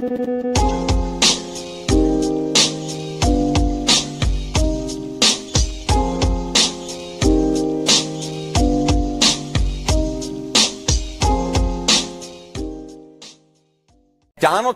Donald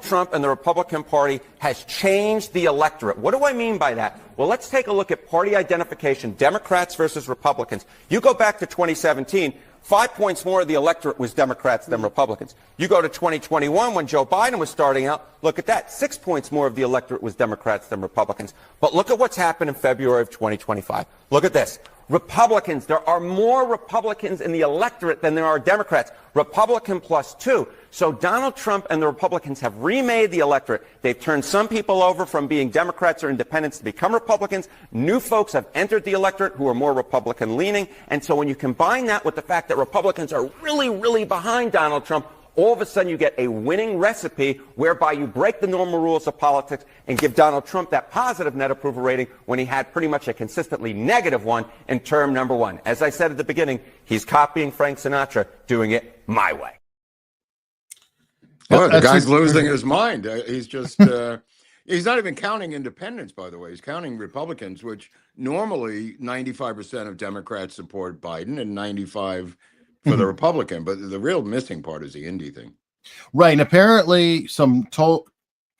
Trump and the Republican Party has changed the electorate. What do I mean by that? Well, let's take a look at party identification, Democrats versus Republicans. You go back to 2017, 5 points more of the electorate was Democrats than Republicans. You go to 2021 when Joe Biden was starting out, look at that, 6 points more of the electorate was Democrats than Republicans. But look at what's happened in February of 2025. Look at this. Republicans, there are more Republicans in the electorate than there are Democrats. Republican +2. So Donald Trump and the Republicans have remade the electorate. They've turned some people over from being Democrats or independents to become Republicans. New folks have entered the electorate who are more Republican leaning. And so when you combine that with the fact that Republicans are really, really behind Donald Trump, all of a sudden you get a winning recipe whereby you break the normal rules of politics and give Donald Trump that positive net approval rating when he had pretty much a consistently negative one in term number one. As I said at the beginning, he's copying Frank Sinatra, doing it my way. Well, the guy's losing his mind. He's just, he's not even counting independents, by the way. He's counting Republicans, which normally 95% of Democrats support Biden and 95 for the Republican, but the real missing part is the Indy thing. Right. And apparently some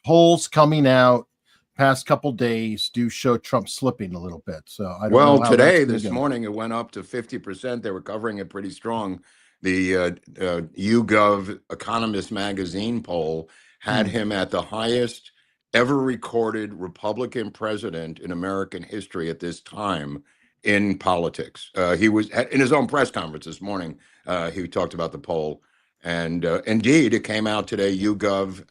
polls coming out past couple days do show Trump slipping a little bit. So I don't know how today, this morning, it went up to 50%. They were covering it pretty strong. The YouGov Economist magazine poll had him at the highest ever recorded Republican president in American history at this time in politics. He was in his own press conference this morning. He talked about the poll, and indeed, it came out today. YouGov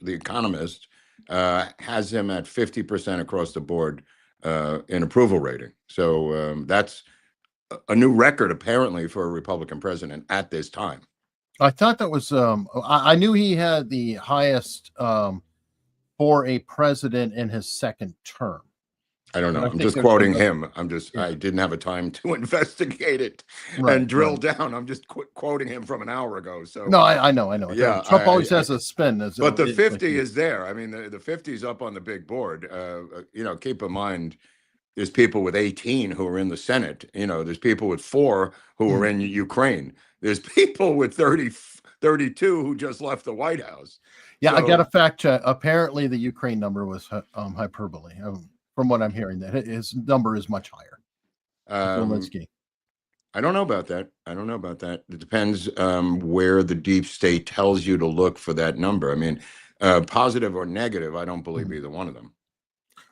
/ The Economist has him at 50% across the board in approval rating. So that's a new record, apparently, for a Republican president at this time. I thought that was. I knew he had the highest for a president in his second term. I don't know. I'm just quoting him. I didn't have a time to investigate it and drill down. I'm just quoting him from an hour ago. So no, I know. Yeah, Trump always has a spin. But the 50 is there. I mean, the 50 is up on the big board. Keep in mind, there's people with 18 who are in the Senate. There's people with 4 who are in Ukraine. There's people with 32 who just left the White House. Yeah, so, I got a fact check. Apparently, the Ukraine number was hyperbole. From what I'm hearing, that his number is much higher. Zelensky. I don't know about that. It depends where the deep state tells you to look for that number. I mean, positive or negative, I don't believe either one of them.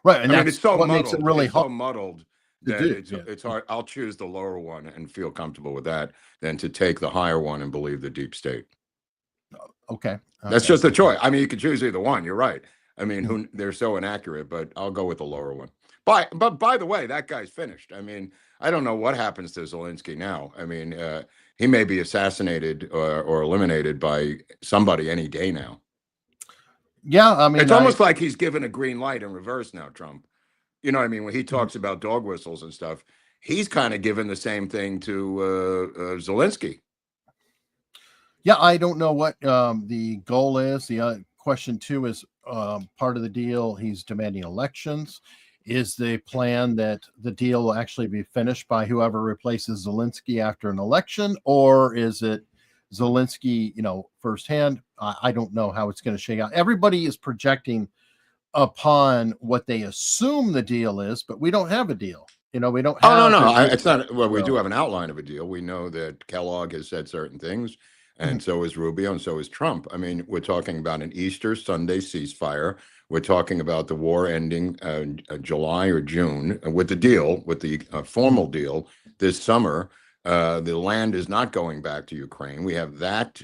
Right, and it's so what muddled. makes it really so muddled that it's hard. I'll choose the lower one and feel comfortable with that than to take the higher one and believe the deep state. Okay. That's just a choice. I mean, you can choose either one. You're right. I mean, they're so inaccurate, but I'll go with the lower one. But by the way, that guy's finished. I mean, I don't know what happens to Zelensky now. I mean, he may be assassinated or eliminated by somebody any day now. Yeah, I mean, it's almost like he's given a green light in reverse now, Trump. You know what I mean? When he talks about dog whistles and stuff, he's kind of given the same thing to Zelensky. Yeah, I don't know what the goal is. The question, too, is part of the deal. He's demanding elections. Is the plan that the deal will actually be finished by whoever replaces Zelensky after an election, or is it Zelensky, firsthand? I don't know how it's going to shake out. Everybody is projecting upon what they assume the deal is, but we don't have a deal. We don't have. No. It's not. Well, we do have an outline of a deal. We know that Kellogg has said certain things, and so is Rubio, and so is Trump. I mean, we're talking about an Easter Sunday ceasefire. We're talking about the war ending July or June with the deal, with the formal deal this summer. The land is not going back to Ukraine. We have that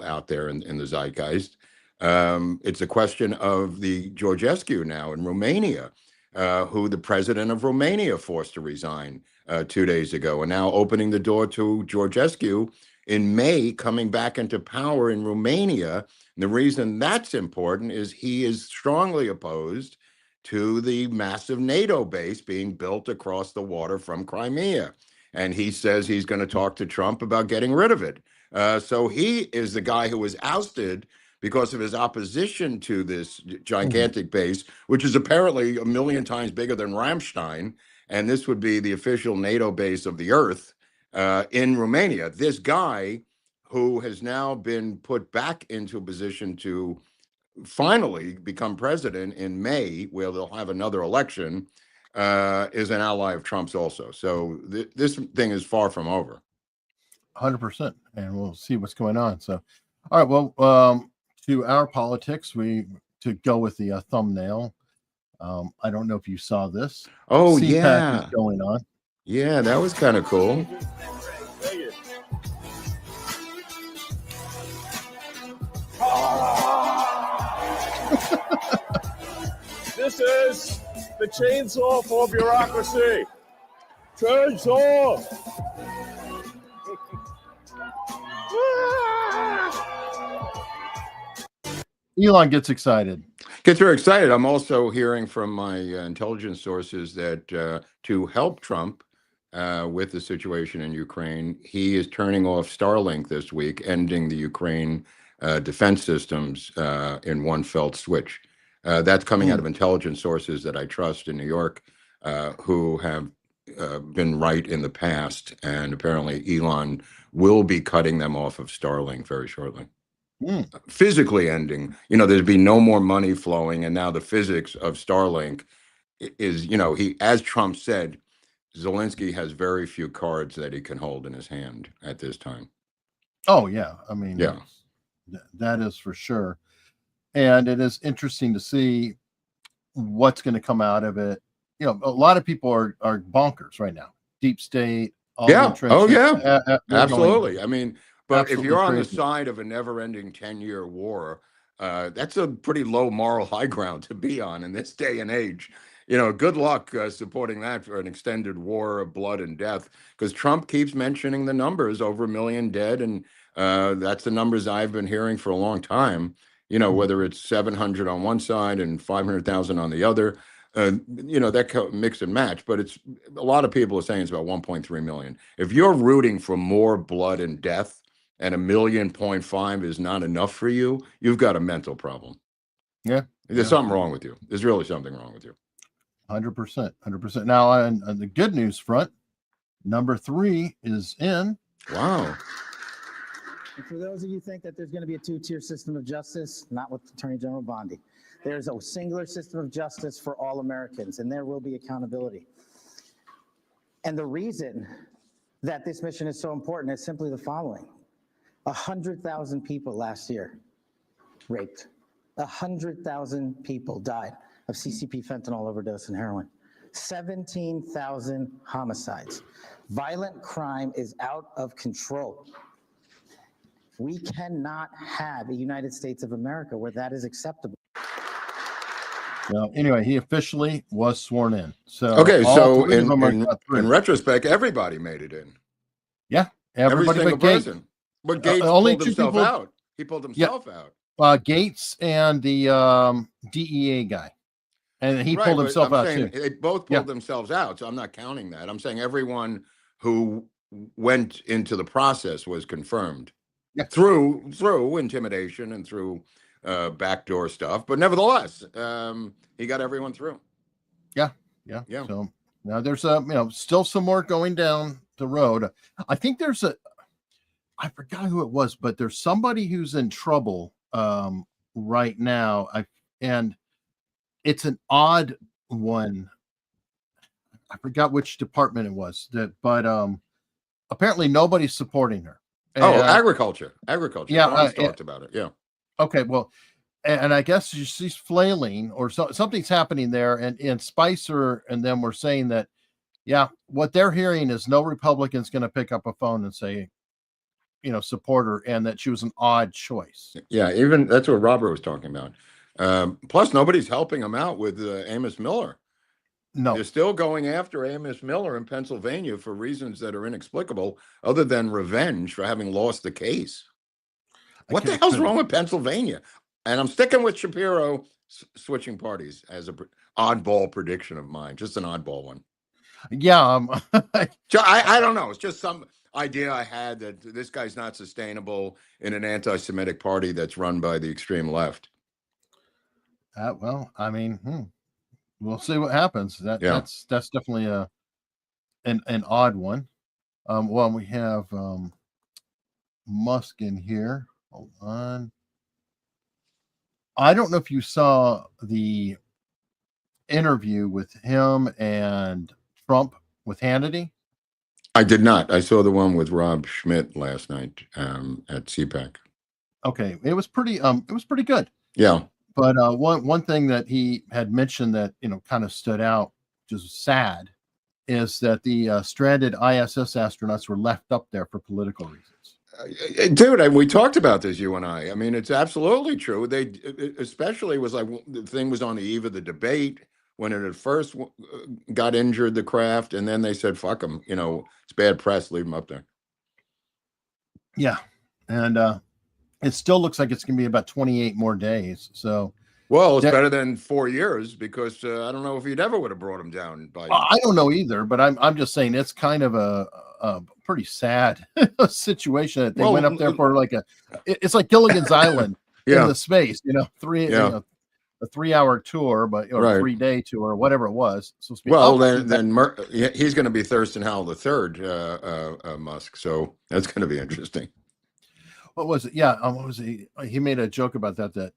out there in the zeitgeist. It's a question of the Georgescu now in Romania, who the president of Romania forced to resign 2 days ago, and now opening the door to Georgescu in May coming back into power in Romania. And the reason that's important is he is strongly opposed to the massive NATO base being built across the water from Crimea. And he says he's going to talk to Trump about getting rid of it. So he is the guy who was ousted because of his opposition to this gigantic base, which is apparently 1,000,000 times bigger than Ramstein. And this would be the official NATO base of the earth in Romania. This guy, who has now been put back into a position to finally become president in May, where they'll have another election, is an ally of Trump's also. So this thing is far from over. 100%. And we'll see what's going on. So, all right. Well, to our politics, to go with the thumbnail. I don't know if you saw this. Oh, CPAC yeah. is going on. Yeah, that was kind of cool. This is the chainsaw for bureaucracy. Chainsaw! Elon gets excited. Gets very excited. I'm also hearing from my intelligence sources that to help Trump with the situation in Ukraine, he is turning off Starlink this week, ending the Ukraine defense systems in one fell switch. That's coming out of intelligence sources that I trust in New York, who have been right in the past. And apparently Elon will be cutting them off of Starlink very shortly. Physically ending, there'd be no more money flowing. And now the physics of Starlink is, he, as Trump said, Zelensky has very few cards that he can hold in his hand at this time. Oh, yeah. I mean, yeah, that is for sure. And it is interesting to see what's going to come out of it. A lot of people are bonkers right now. Deep state. Yeah. Oh, yeah. Absolutely. I mean, but absolutely if you're on crazy. the side of a never-ending 10-year war, that's a pretty low moral high ground to be on in this day and age. Good luck supporting that for an extended war of blood and death, because Trump keeps mentioning the numbers, over 1 million dead. And that's the numbers I've been hearing for a long time, whether it's 700 on one side and 500,000 on the other, that mix and match. But it's a lot of people are saying it's about 1.3 million. If you're rooting for more blood and death, and 1.5 million is not enough for you, you've got a mental problem. Yeah. There's something wrong with you. There's really something wrong with you. 100%. 100%. Now, on the good news front, number 3 is in. Wow. And for those of you who think that there's going to be a two-tier system of justice, not with Attorney General Bondi. There's a singular system of justice for all Americans, and there will be accountability. And the reason that this mission is so important is simply the following. 100,000 people last year raped. 100,000 people died of CCP, fentanyl overdose, and heroin. 17,000 homicides. Violent crime is out of control. We cannot have a United States of America where that is acceptable. Well, anyway, he officially was sworn in. So okay, so in retrospect, everybody made it in. Yeah, every single person. But Gates only pulled himself out. He pulled himself out. Gates and the DEA guy. And he pulled himself out too. They both pulled themselves out, so I'm not counting that. I'm saying everyone who went into the process was confirmed through intimidation and through backdoor stuff. But nevertheless, he got everyone through. Yeah. So now there's still some more going down the road. I think there's I forgot who it was, but there's somebody who's in trouble right now. And it's an odd one. I forgot which department it was, but apparently nobody's supporting her. Agriculture. Yeah, I talked about it. Yeah. Okay, well, and I guess she's flailing or something's happening there, and Spicer and them were saying that, what they're hearing is no Republican's going to pick up a phone and say, support her, and that she was an odd choice. Yeah, even that's what Robert was talking about. Plus, nobody's helping him out with Amos Miller. No, they're still going after Amos Miller in Pennsylvania for reasons that are inexplicable, other than revenge for having lost the case. What the hell's wrong with Pennsylvania? And I'm sticking with Shapiro switching parties as an oddball prediction of mine, just an oddball one. Yeah, I don't know. It's just idea I had that this guy's not sustainable in an anti-Semitic party that's run by the extreme left. Well, I mean, we'll see what happens. Yeah. That's definitely an odd one. Well, we have Musk in here. Hold on. I don't know if you saw the interview with him and Trump with Hannity. I did not. I saw the one with Rob Schmidt last night at CPAC. Okay, it was pretty good. Yeah. But one thing that he had mentioned that kind of stood out, which is sad, is that the stranded ISS astronauts were left up there for political reasons. Dude, we talked about this, you and I. I mean, it's absolutely true. They especially was like the thing was on the eve of the debate when it at first got injured, the craft, and then they said, fuck them. It's bad press. Leave them up there. Yeah. And it still looks like it's going to be about 28 more days. So, well, it's better than 4 years because I don't know if you'd ever would have brought him down. I don't know either, but I'm just saying it's kind of a pretty sad situation that they went up there for it's like Gilligan's Island in the space, a 3-hour tour, but or a 3-day tour, or whatever it was. Then he's going to be Thurston Howell the third, Musk. So that's going to be interesting. What was it? Yeah, what was he? He made a joke about that.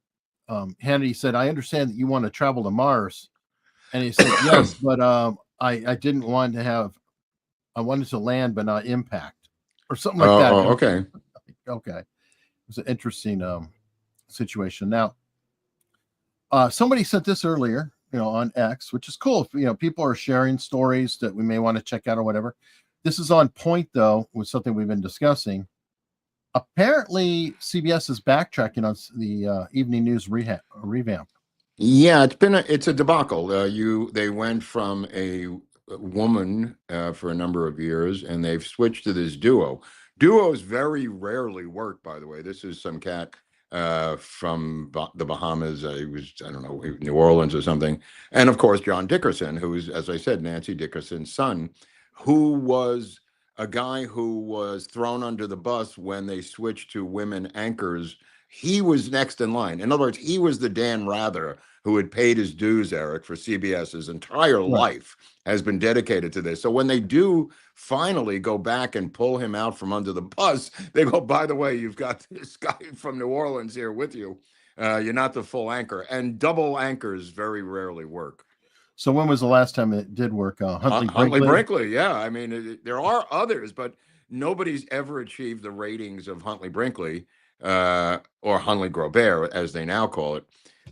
Hannity said, "I understand that you want to travel to Mars," and he said, "Yes, but I didn't want to have. I wanted to land, but not impact, or something like that." Oh, okay. Okay, it was an interesting situation. Now, somebody sent this earlier, on X, which is cool. People are sharing stories that we may want to check out or whatever. This is on point though with something we've been discussing. Apparently, CBS is backtracking on the evening news revamp. Yeah, it's a debacle. They went from a woman for a number of years, and they've switched to this duo. Duos very rarely work, by the way. This is some cat from the Bahamas. He was, I don't know, New Orleans or something. And of course, John Dickerson, who is, as I said, Nancy Dickerson's son, who was a guy who was thrown under the bus when they switched to women anchors. He was next in line. In other words, he was the Dan Rather who had paid his dues, Eric, for CBS. His entire life has been dedicated to this. So when they do finally go back and pull him out from under the bus, they go, by the way, you've got this guy from New Orleans here with you. You're not the full anchor. And double anchors very rarely work. So when was the last time it did work? Huntley Brinkley, yeah. I mean, there are others, but nobody's ever achieved the ratings of Huntley Brinkley or Huntley Groubert, as they now call it.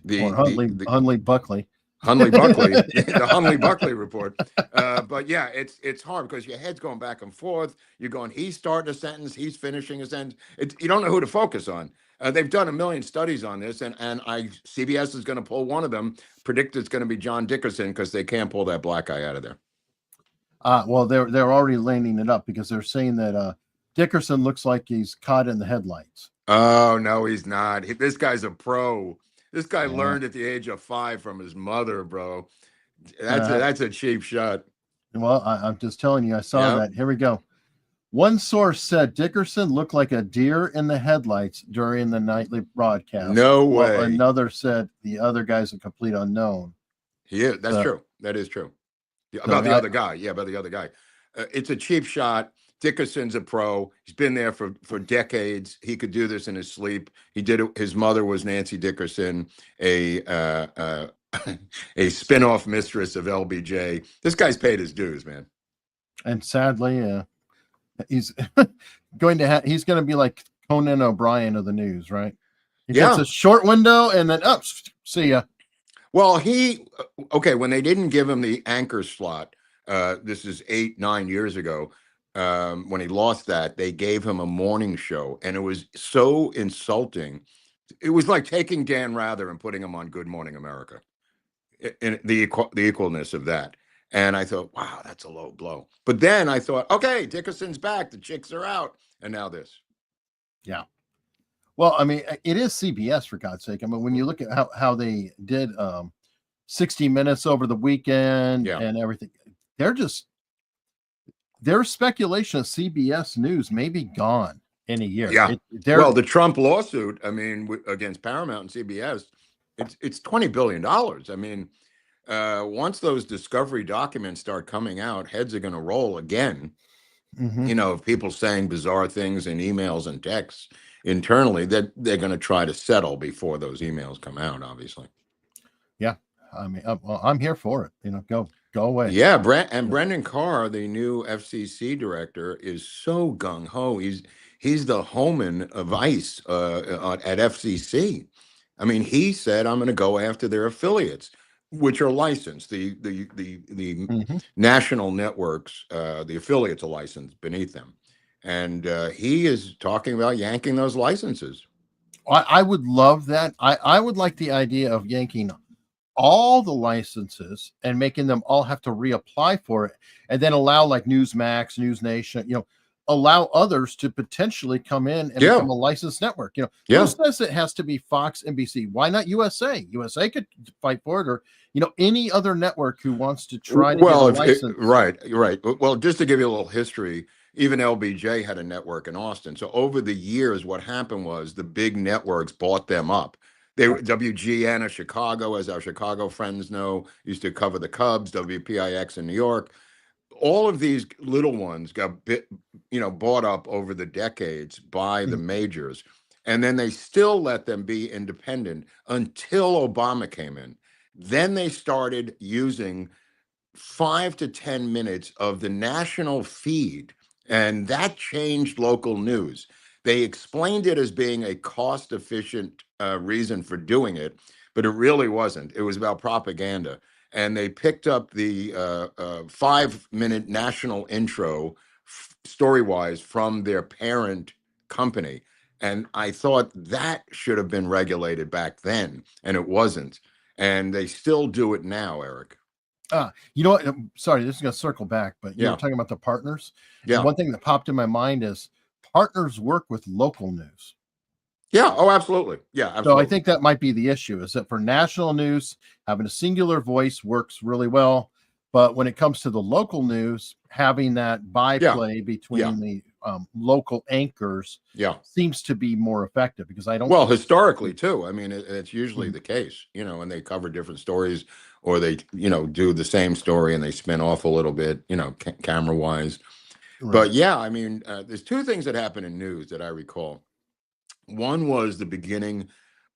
Huntley Buckley. Huntley Buckley, the Huntley Buckley report. But yeah, it's hard because your head's going back and forth. You're going, he's starting a sentence, he's finishing a sentence. You don't know who to focus on. They've done a million studies on this, and CBS is going to pull one of them. Predict it's going to be John Dickerson because they can't pull that black guy out of there. Well, they're already laning it up because they're saying that Dickerson looks like he's caught in the headlights. Oh no, he's not. This guy's a pro. This guy learned at the age of 5 from his mother, bro. That's a cheap shot. Well, I'm just telling you, I saw that. Here we go. One source said Dickerson looked like a deer in the headlights during the nightly broadcast. No way. Well, another said the other guy's a complete unknown. He is. That's true. That is true. About the other guy. Yeah, about the other guy. It's a cheap shot. Dickerson's a pro. He's been there for decades. He could do this in his sleep. He did it. His mother was Nancy Dickerson, a spin-off mistress of LBJ. This guy's paid his dues, man. And sadly, he's going to be like Conan O'Brien of the news, right? He gets a short window and then see ya. Well, when they didn't give him the anchor slot, this is 8-9 years ago, when he lost that, they gave him a morning show, and it was so insulting. It was like taking Dan Rather and putting him on Good Morning America, in the equalness of that. And I thought, wow, that's a low blow. But then I thought, okay, Dickerson's back, the chicks are out, and now this. Yeah. Well, I mean, it is CBS, for God's sake. I mean, when you look at how they did 60 Minutes over the weekend and everything, there's speculation of CBS News may be gone in a year. Yeah. Well, the Trump lawsuit, I mean, against Paramount and CBS, it's $20 billion. I mean, once those discovery documents start coming out, heads are going to roll again. You know, of people saying bizarre things in emails and texts internally that they're going to try to settle before those emails come out, obviously. Yeah. I mean, well, I'm here for it. You know, go away. Yeah. Brendan Carr, the new FCC director, is so gung ho. He's the Homan of ICE at FCC. I mean, he said, I'm going to go after their affiliates, which are licensed. The national networks, the affiliates are licensed beneath them. And he is talking about yanking those licenses. I would love that. I would like the idea of yanking all the licenses and making them all have to reapply for it, and then allow like Newsmax, News Nation, you know, allow others to potentially come in and become a licensed network. You know, who says it has to be Fox, NBC? Why not USA? USA could fight for it, or you know, any other network who wants to try to get a license. Right. Well, just to give you a little history, even LBJ had a network in Austin. So over the years, what happened was the big networks bought them up. They were WGN of Chicago, as our Chicago friends know, used to cover the Cubs, WPIX in New York. All of these little ones got bought up over the decades by the majors, and then they still let them be independent until Obama came in. Then they started using 5 to 10 minutes of the national feed, and that changed local news. They explained it as being a cost-efficient reason for doing it, but it really wasn't. It was about propaganda. And they picked up the 5-minute national intro story-wise from their parent company. And I thought that should have been regulated back then, and it wasn't. And they still do it now, Eric. You know what? Sorry, this is going to circle back, but you were talking about the partners. Yeah. And one thing that popped in my mind is partners work with local news. Yeah. Oh, absolutely. Yeah. Absolutely. So I think that might be the issue, is that for national news, having a singular voice works really well. But when it comes to the local news, having that byplay between the local anchors seems to be more effective, because I don't. Well, historically too. I mean, it's usually the case, you know, and they cover different stories, or they, you know, do the same story and they spin off a little bit, you know, camera wise. Right. But yeah, I mean, there's two things that happen in news that I recall. One was the beginning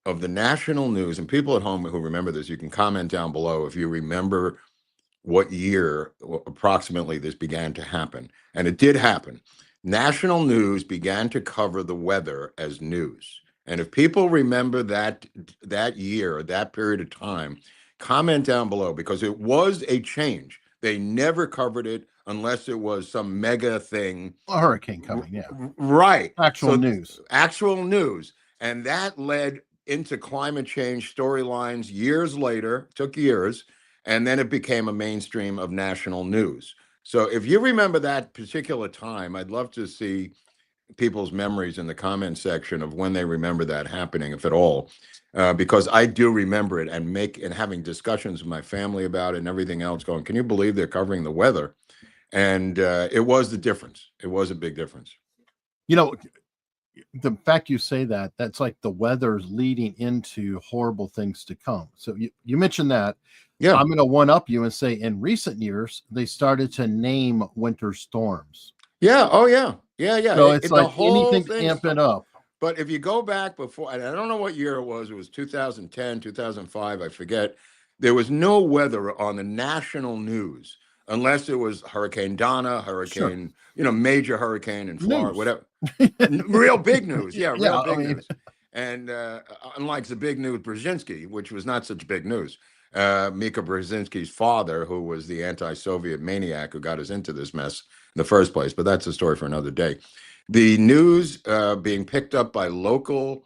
of the national news, and people at home who remember this, you can comment down below if you remember what year approximately this began to happen. And it did happen. National news began to cover the weather as news. And if people remember that year, that period of time, comment down below, because it was a change. They never covered it unless it was some mega thing. A hurricane coming, Right. Actual news. Actual news. And that led into climate change storylines years later, took years, and then it became a mainstream of national news. So if you remember that particular time, I'd love to see people's memories in the comment section of when they remember that happening, if at all, because I do remember it, and having discussions with my family about it and everything else, going, can you believe they're covering the weather? And it was the difference. It was a big difference. You know, the fact you say that, that's like the weather's leading into horrible things to come. So you mentioned that. Yeah. I'm going to one up you and say in recent years, they started to name winter storms. Yeah. Oh, yeah. Yeah. Yeah. So it's like anything to amp it up. But if you go back before, and I don't know what year it was 2010, 2005, I forget. There was no weather on the national news unless it was Hurricane Donna, major hurricane in Florida, whatever. Real big news. Yeah, real big news. And unlike the big news Brzezinski, which was not such big news, Mika Brzezinski's father, who was the anti-Soviet maniac who got us into this mess in the first place, but that's a story for another day. The news being picked up by local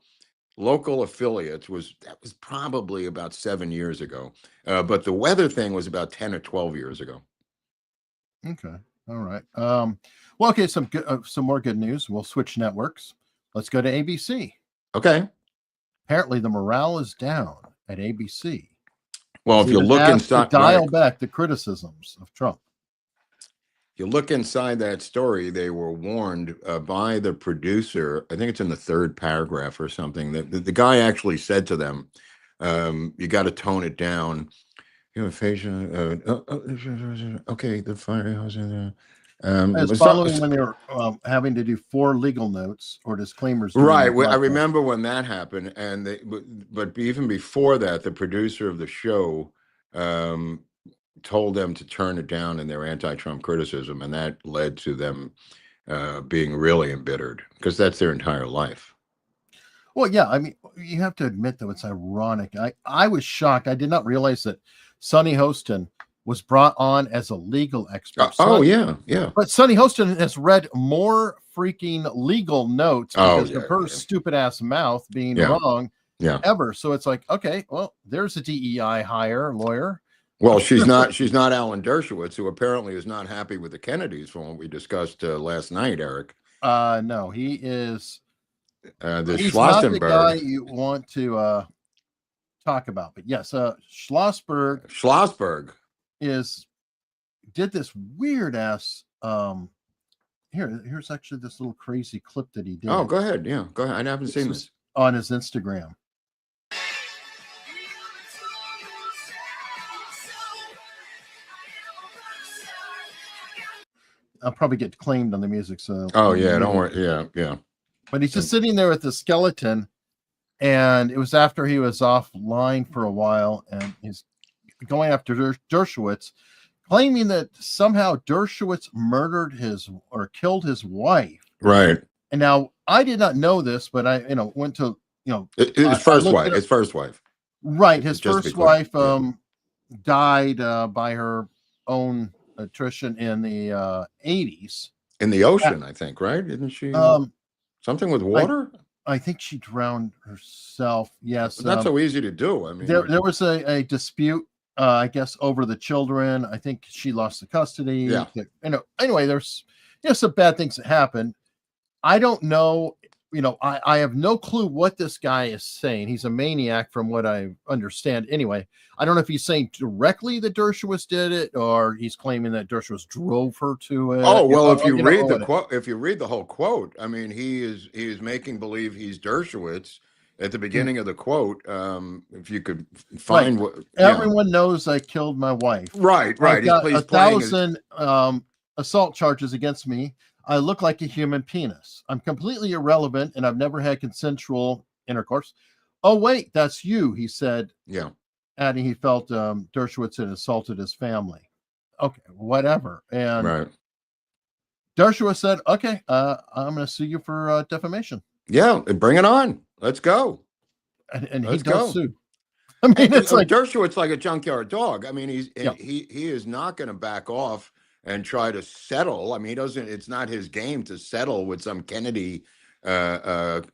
affiliates was probably about 7 years ago, but the weather thing was about 10 or 12 years ago. Okay, all right. Well, okay, some more good news. We'll switch networks. Let's go to ABC. Okay. Apparently, the morale is down at ABC. Well, if you look inside, dial back the criticisms of Trump. you look inside that story, they were warned by the producer. I think it's in the third paragraph or something. That the guy actually said to them, "You got to tone it down." You know, okay, the firehouse in there. As following when they were having to do 4 legal notes or disclaimers. Right. I remember when that happened, and but even before that, the producer of the show told them to turn it down in their anti-Trump criticism, and that led to them being really embittered because that's their entire life. Well, yeah, I mean, you have to admit, though, it's ironic. I was shocked. I did not realize that Sonny Hostin was brought on as a legal expert. Yeah. But Sonny Hostin has read more freaking legal notes because of her stupid ass mouth being wrong ever. So it's like, okay, well, there's a DEI lawyer. Well, she's not Alan Dershowitz, who apparently is not happy with the Kennedys from what we discussed last night, Eric. No, he is. He's not the guy you want to talk about, but yes, Schlossberg did this weird ass. Here's actually this little crazy clip that he did. Oh, go ahead. Yeah, go ahead. I haven't seen this on his Instagram. I'll probably get claimed on the music. So don't worry. Yeah. But he's just sitting there with the skeleton, and it was after he was offline for a while, and he's going after Dershowitz, claiming that somehow Dershowitz murdered or killed his wife. Right. And now I did not know this, but I went to his first wife. His first wife. Right. His first wife died by her own attrition in the 80s. In the ocean, I think, right? Isn't she something with water? I think she drowned herself. Yes. But that's so easy to do. I mean, there was a dispute, I guess, over the children. I think she lost the custody. Yeah. Anyway, there's some bad things that happened. I don't know. I have no clue what this guy is saying. He's a maniac from what I understand. Anyway, I don't know if he's saying directly that Dershowitz did it or he's claiming that Dershowitz drove her to it. Oh, well, if you read the quote, if you read the whole quote, I mean, he is making believe he's Dershowitz at the beginning of the quote. If you could find what everyone knows, I killed my wife. Right. I've got 1,000 assault charges against me. I look like a human penis. I'm completely irrelevant, and I've never had consensual intercourse. Oh, wait, that's you, he said. Yeah. Adding he felt Dershowitz had assaulted his family. Okay, whatever. And Dershowitz said, okay, I'm going to sue you for defamation. Yeah, bring it on. Let's go. And he does sue. I mean, it's like Dershowitz like a junkyard dog. I mean, he is not going to back off and try to settle. I mean, it's not his game to settle with some Kennedy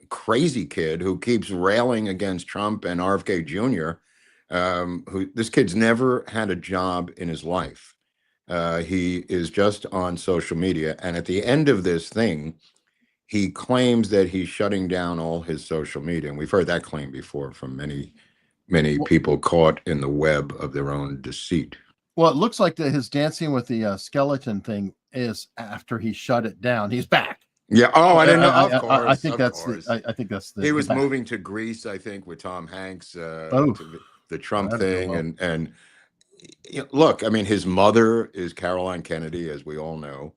crazy kid who keeps railing against Trump and RFK Jr. This kid's never had a job in his life. He is just on social media. And at the end of this thing, he claims that he's shutting down all his social media. And we've heard that claim before from many people caught in the web of their own deceit. Well, it looks like his dancing with the skeleton thing is after he shut it down. He's back. Yeah. Oh, I didn't know. Of course. I think that's the. He was moving to Greece, I think, with Tom Hanks. The Trump thing, and look, I mean, his mother is Caroline Kennedy, as we all know.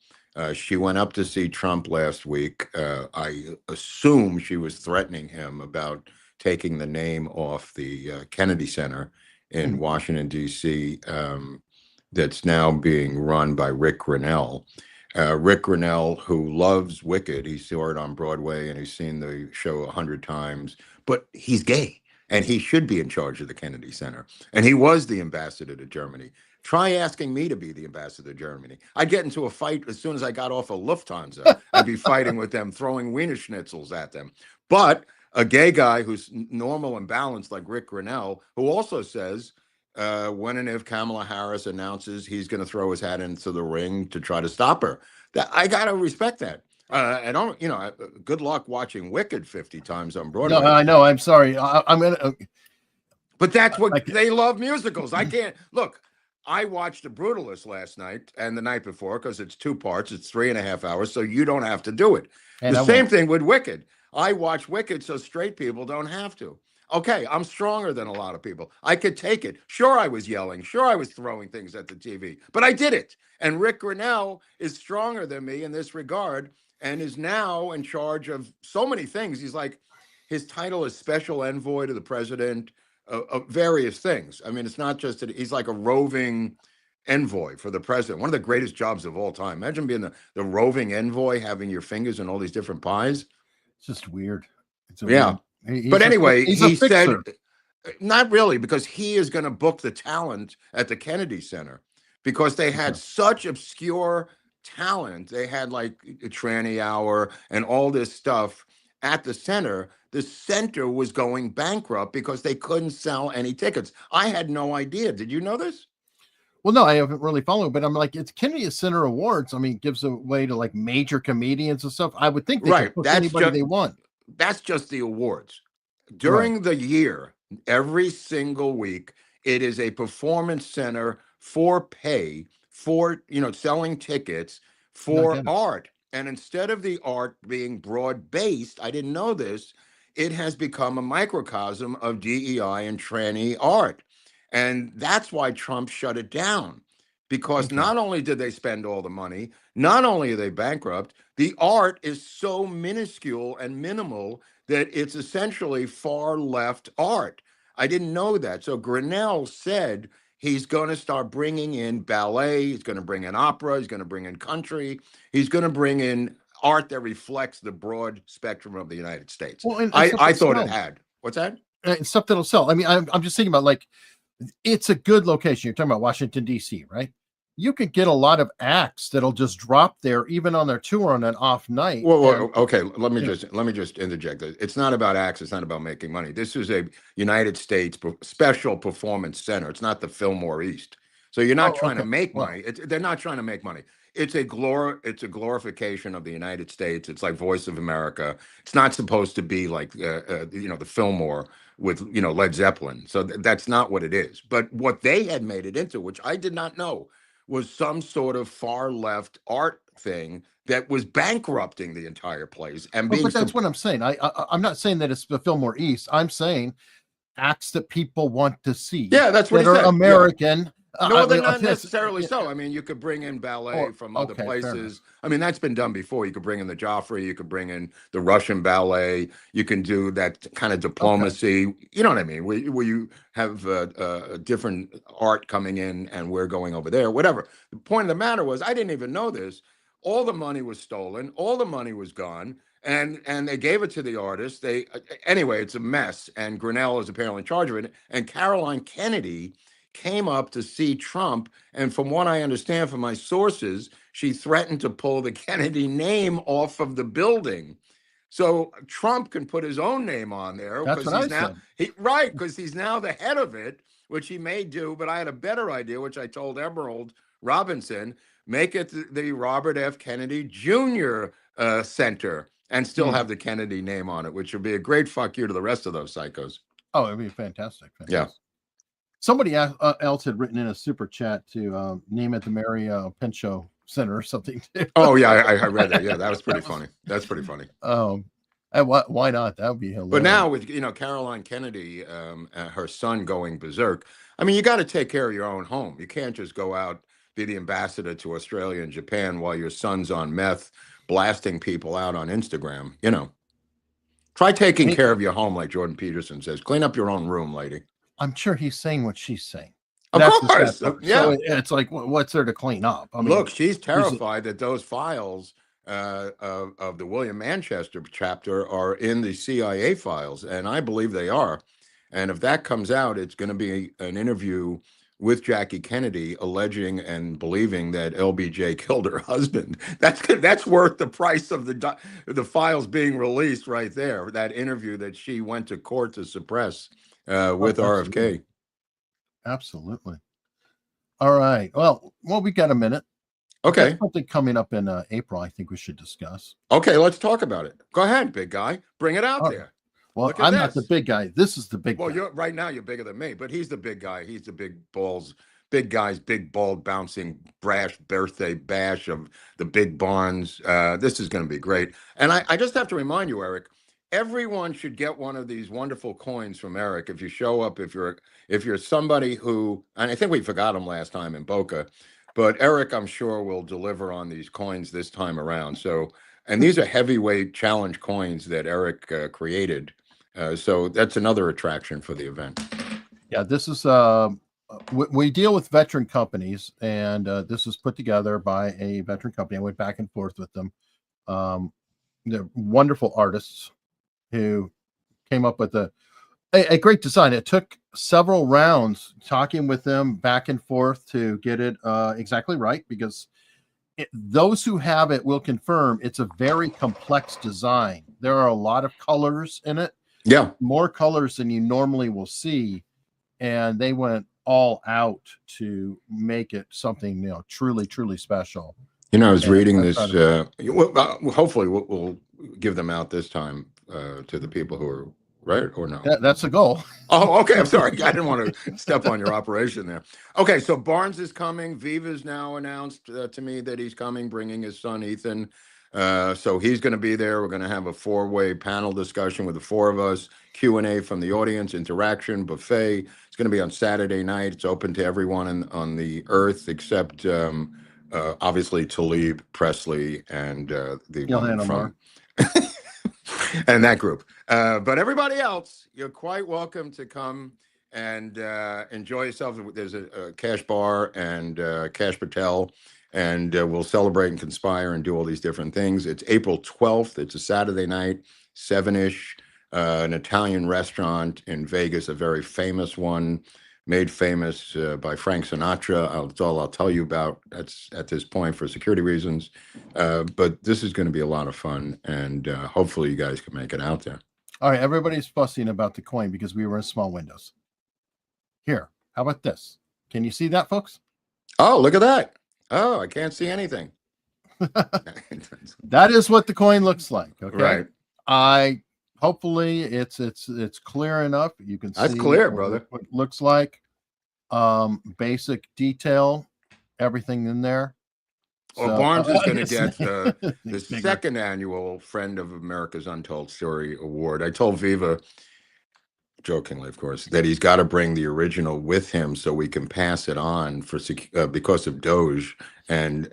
She went up to see Trump last week. I assume she was threatening him about taking the name off the Kennedy Center in Washington, D.C. That's now being run by Rick Grinnell. Rick Grinnell, who loves Wicked, he saw it on Broadway and he's seen the show 100 times, but he's gay and he should be in charge of the Kennedy Center. And he was the ambassador to Germany. Try asking me to be the ambassador to Germany. I'd get into a fight as soon as I got off of Lufthansa. I'd be fighting with them, throwing Wiener Schnitzels at them. But a gay guy who's normal and balanced like Rick Grinnell, who also says, when and if Kamala Harris announces he's going to throw his hat into the ring to try to stop her, that I got to respect that. I don't, good luck watching Wicked 50 times on Broadway. No, I know. I'm sorry. I'm going to. But that's what they love musicals. I can't look. I watched The Brutalist last night and the night before because it's 2 parts. It's 3.5 hours, so you don't have to do it. And The I same won't. thing with Wicked. I watch Wicked so straight people don't have to. Okay, I'm stronger than a lot of people. I could take it. Sure, I was yelling. Sure, I was throwing things at the TV, but I did it. And Rick Grinnell is stronger than me in this regard and is now in charge of so many things. He's like, his title is Special Envoy to the President of various things. I mean, it's not just that he's like a roving envoy for the president, one of the greatest jobs of all time. Imagine being the roving envoy, having your fingers in all these different pies. It's just weird. It's a Yeah. weird, But anyway, he's a he said, fixer. not really, because he is going to book the talent at the Kennedy Center because they had such obscure talent. They had like a tranny hour and all this stuff at the center. The center was going bankrupt because they couldn't sell any tickets. I had no idea. Did you know this? Well, no, I haven't really followed, but I'm like, it's Kennedy Center Awards. I mean, gives away to like major comedians and stuff. I would think they Right. could book That's anybody just- they want. That's just the awards. During the year, every single week, it is a performance center for pay, for, selling tickets for art. And instead of the art being broad-based, I didn't know this, it has become a microcosm of DEI and tranny art. And that's why Trump shut it down. Because not only did they spend all the money, not only are they bankrupt, the art is so minuscule and minimal that it's essentially far left art. I didn't know that. So Grinnell said he's going to start bringing in ballet, he's going to bring in opera, he's going to bring in country, he's going to bring in art that reflects the broad spectrum of the United States. Well, and I thought it had. What's that? And stuff that'll sell. I mean, I'm just thinking about like, it's a good location. You're talking about Washington, D.C., right? You could get a lot of acts that'll just drop there, even on their tour on an off night. Well, okay. Let me just interject. It's not about acts. It's not about making money. This is a United States special performance center. It's not the Fillmore East. So you're not trying to make money. They're not trying to make money. It's a glorification of the United States. It's like Voice of America. It's not supposed to be like the Fillmore with Led Zeppelin. So that's not what it is. But what they had made it into, which I did not know, was some sort of far left art thing that was bankrupting the entire place. And but that's what I'm saying. I'm not saying that it's the Fillmore East. I'm saying acts that people want to see. Yeah, that's what that are American. Yeah. No, they're not necessarily so. I mean, you could bring in ballet from other places. I mean, that's been done before. You could bring in the Joffrey. You could bring in the Russian ballet. You can do that kind of diplomacy. You know what I mean? Where you have a different art coming in and we're going over there, whatever. The point of the matter was, I didn't even know this. All the money was stolen. All the money was gone. And they gave it to the artists. Anyway, it's a mess. And Grinnell is apparently in charge of it. And Caroline Kennedy came up to see Trump, and from what I understand from my sources, she threatened to pull the Kennedy name off of the building. So Trump can put his own name on there. That's what I said. Because he's now the head of it, which he may do, but I had a better idea, which I told Emerald Robinson, make it the Robert F. Kennedy Jr. Center and still have the Kennedy name on it, which would be a great fuck you to the rest of those psychos. Oh, it'd be fantastic. Yeah. Somebody else had written in a super chat to name it the Mary Pinchot Center or something. Oh yeah, I read that. Yeah, that was pretty funny. That's pretty funny. Why not? That would be hilarious. But now with Caroline Kennedy, her son going berserk. I mean, you got to take care of your own home. You can't just go out, be the ambassador to Australia and Japan while your son's on meth, blasting people out on Instagram. Try taking care of your home, like Jordan Peterson says. Clean up your own room, lady. I'm sure he's saying what she's saying. Of course. Yeah. So it's like, what's there to clean up? I mean, look, she's terrified that those files of the William Manchester chapter are in the CIA files, and I believe they are. And if that comes out, it's going to be an interview with Jackie Kennedy alleging and believing that LBJ killed her husband. That's worth the price of the files being released right there. That interview that she went to court to suppress. With RFK. Absolutely. All right. Well, we got a minute. Okay. There's something coming up in April I think we should discuss. Okay, let's talk about it. Go ahead, big guy. Bring it out there. Well, I'm not the big guy. This is the big guy. Well, right now you're bigger than me, but he's the big guy. He's the big balls big guys, big, bald, bouncing, brash birthday bash of the big barns. This is going to be great. And I just have to remind you, Eric, everyone should get one of these wonderful coins from Eric. If you show up, if you're somebody who, and I think we forgot him last time in Boca, but Eric, I'm sure, will deliver on these coins this time around. So, and these are heavyweight challenge coins that Eric created. So that's another attraction for the event. Yeah, this is we deal with veteran companies, and this was put together by a veteran company. I went back and forth with them. They're wonderful artists who came up with a great design. It took several rounds talking with them back and forth to get it exactly right, because those who have it will confirm it's a very complex design. There are a lot of colors in it. Yeah, more colors than you normally will see, and they went all out to make it something, you know, truly special. You know, I was reading this. Hopefully, we'll give them out this time to the people who are right or no. That's the goal. Oh, okay. I'm sorry. I didn't want to step on your operation there. Okay, so Barnes is coming. Viva's now announced to me that he's coming, bringing his son Ethan. So he's going to be there. We're going to have a 4-way panel discussion with the 4 of us, Q&A from the audience, interaction, buffet. It's going to be on Saturday night. It's open to everyone on the earth except obviously Talib, Presley, and the one from and that group. But everybody else, you're quite welcome to come and enjoy yourself. There's a Kash Bar and Kash Patel, and we'll celebrate and conspire and do all these different things. It's April 12th. It's a Saturday night, 7-ish, an Italian restaurant in Vegas, a very famous one, made famous by Frank Sinatra. That's all I'll tell you about at this point for security reasons. But this is going to be a lot of fun, and hopefully you guys can make it out there. All right, everybody's fussing about the coin because we were in small windows. Here, how about this? Can you see that, folks? Oh, look at that. Oh, I can't see anything. That is what the coin looks like. Okay. Right. Hopefully it's clear enough. You can see that's clear, brother. What it looks like. Basic detail, everything in there. Well, So, Barnes is going to get the bigger. second annual Friend of America's Untold Story Award. I told Viva, jokingly, of course, that he's got to bring the original with him so we can pass it on for because of DOGE and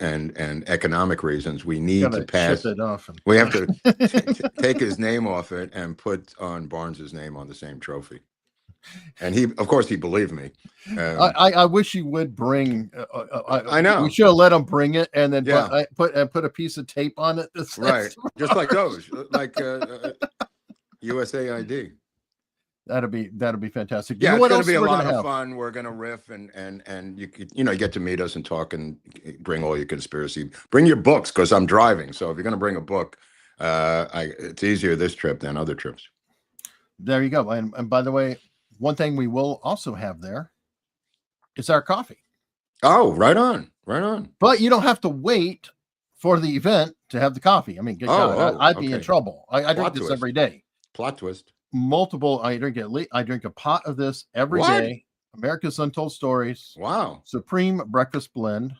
economic reasson. We need to pass it off. We have to take his name off it and put on Barnes's name on the same trophy. And he, of course, he believed me. I wish you would bring. I know we should have let him bring it, and then Yeah. put a piece of tape on it. That says, right, just like those, like USAID. That'd be fantastic. Yeah, you know it's what going else to be a we're lot gonna of have? fun. We're going to riff and you could, you get to meet us and talk and bring all your conspiracy. Bring your books because I'm driving. So if you're going to bring a book, it's easier this trip than other trips. There you go. And by the way, one thing we will also have there is our coffee. Oh, right on, right on. But you don't have to wait for the event to have the coffee. I mean, good God, I'd be in trouble. I drink this every day. Plot twist. Multiple. I drink a pot of this every day. America's Untold Stories. Wow. Supreme Breakfast Blend.